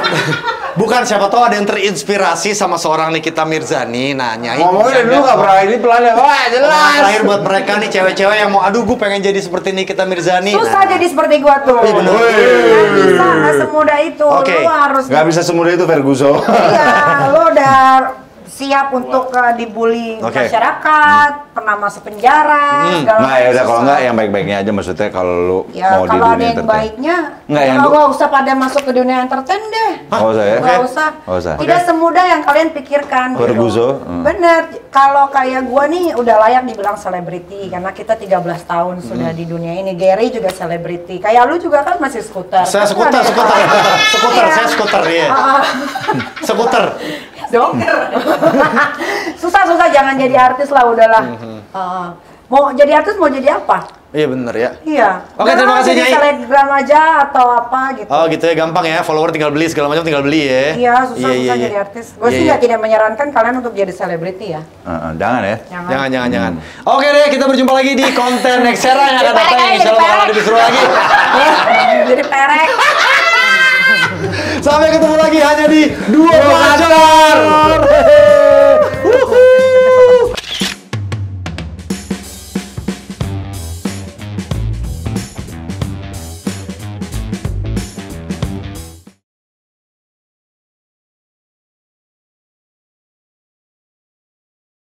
bukan siapa tahu ada yang terinspirasi sama seorang Nikita Mirzani. Nah, Nyai. Ngomongnya dari dulu nggak pernah ini pelan ya, wah Omongan jelas. terakhir buat mereka nih cewek-cewek yang mau aduh gue pengen jadi seperti Nikita Mirzani. Susah jadi seperti gua tuh. Iya, bener. Nggak bisa, nggak semudah itu. Oke. Lu harus Nggak bisa semudah itu Ferguson. Iya, lo udah siap untuk dibully Oke. masyarakat, pernah masuk penjara, segala Nah ya udah, kalau susah. nggak yang baik-baiknya aja, maksudnya kalau lu Ya mau di kalau ada dunia yang entertain. baiknya, Nggak, yang nggak usah pada masuk ke dunia entertain deh. Nggak usah ya? Nggak Oke. usah. Nggak usah. Tidak semudah yang kalian pikirkan. Corbuzo, Bener. Kalau kayak gua nih udah layak dibilang selebriti karena kita 13 tahun sudah di dunia ini. Gary juga selebriti. Kayak lu juga kan masih skuter. Saya Kan skuter, ada- skuter, skuter, Iya. saya skuter ya. Skuter. Dokter. Susah-susah jangan jadi artis lah udahlah. Mau jadi artis mau jadi apa? Iya bener ya. Iya. Oke, terima kasih, jadi Nyai. Telegram aja atau apa gitu. Oh gitu ya, gampang ya. Follower tinggal beli, segala macam tinggal beli ya. Iya, susah-susah jadi artis. Gue sih nggak tidak menyarankan kalian untuk jadi selebriti ya. Jangan ya. Jangan. Oke deh, kita berjumpa lagi di konten Nexera yang akan datang. Jadi Insya Allah bakal perek. lebih seru lagi. Jadi perek. Sampai ketemu lagi hanya di Dua Pacar.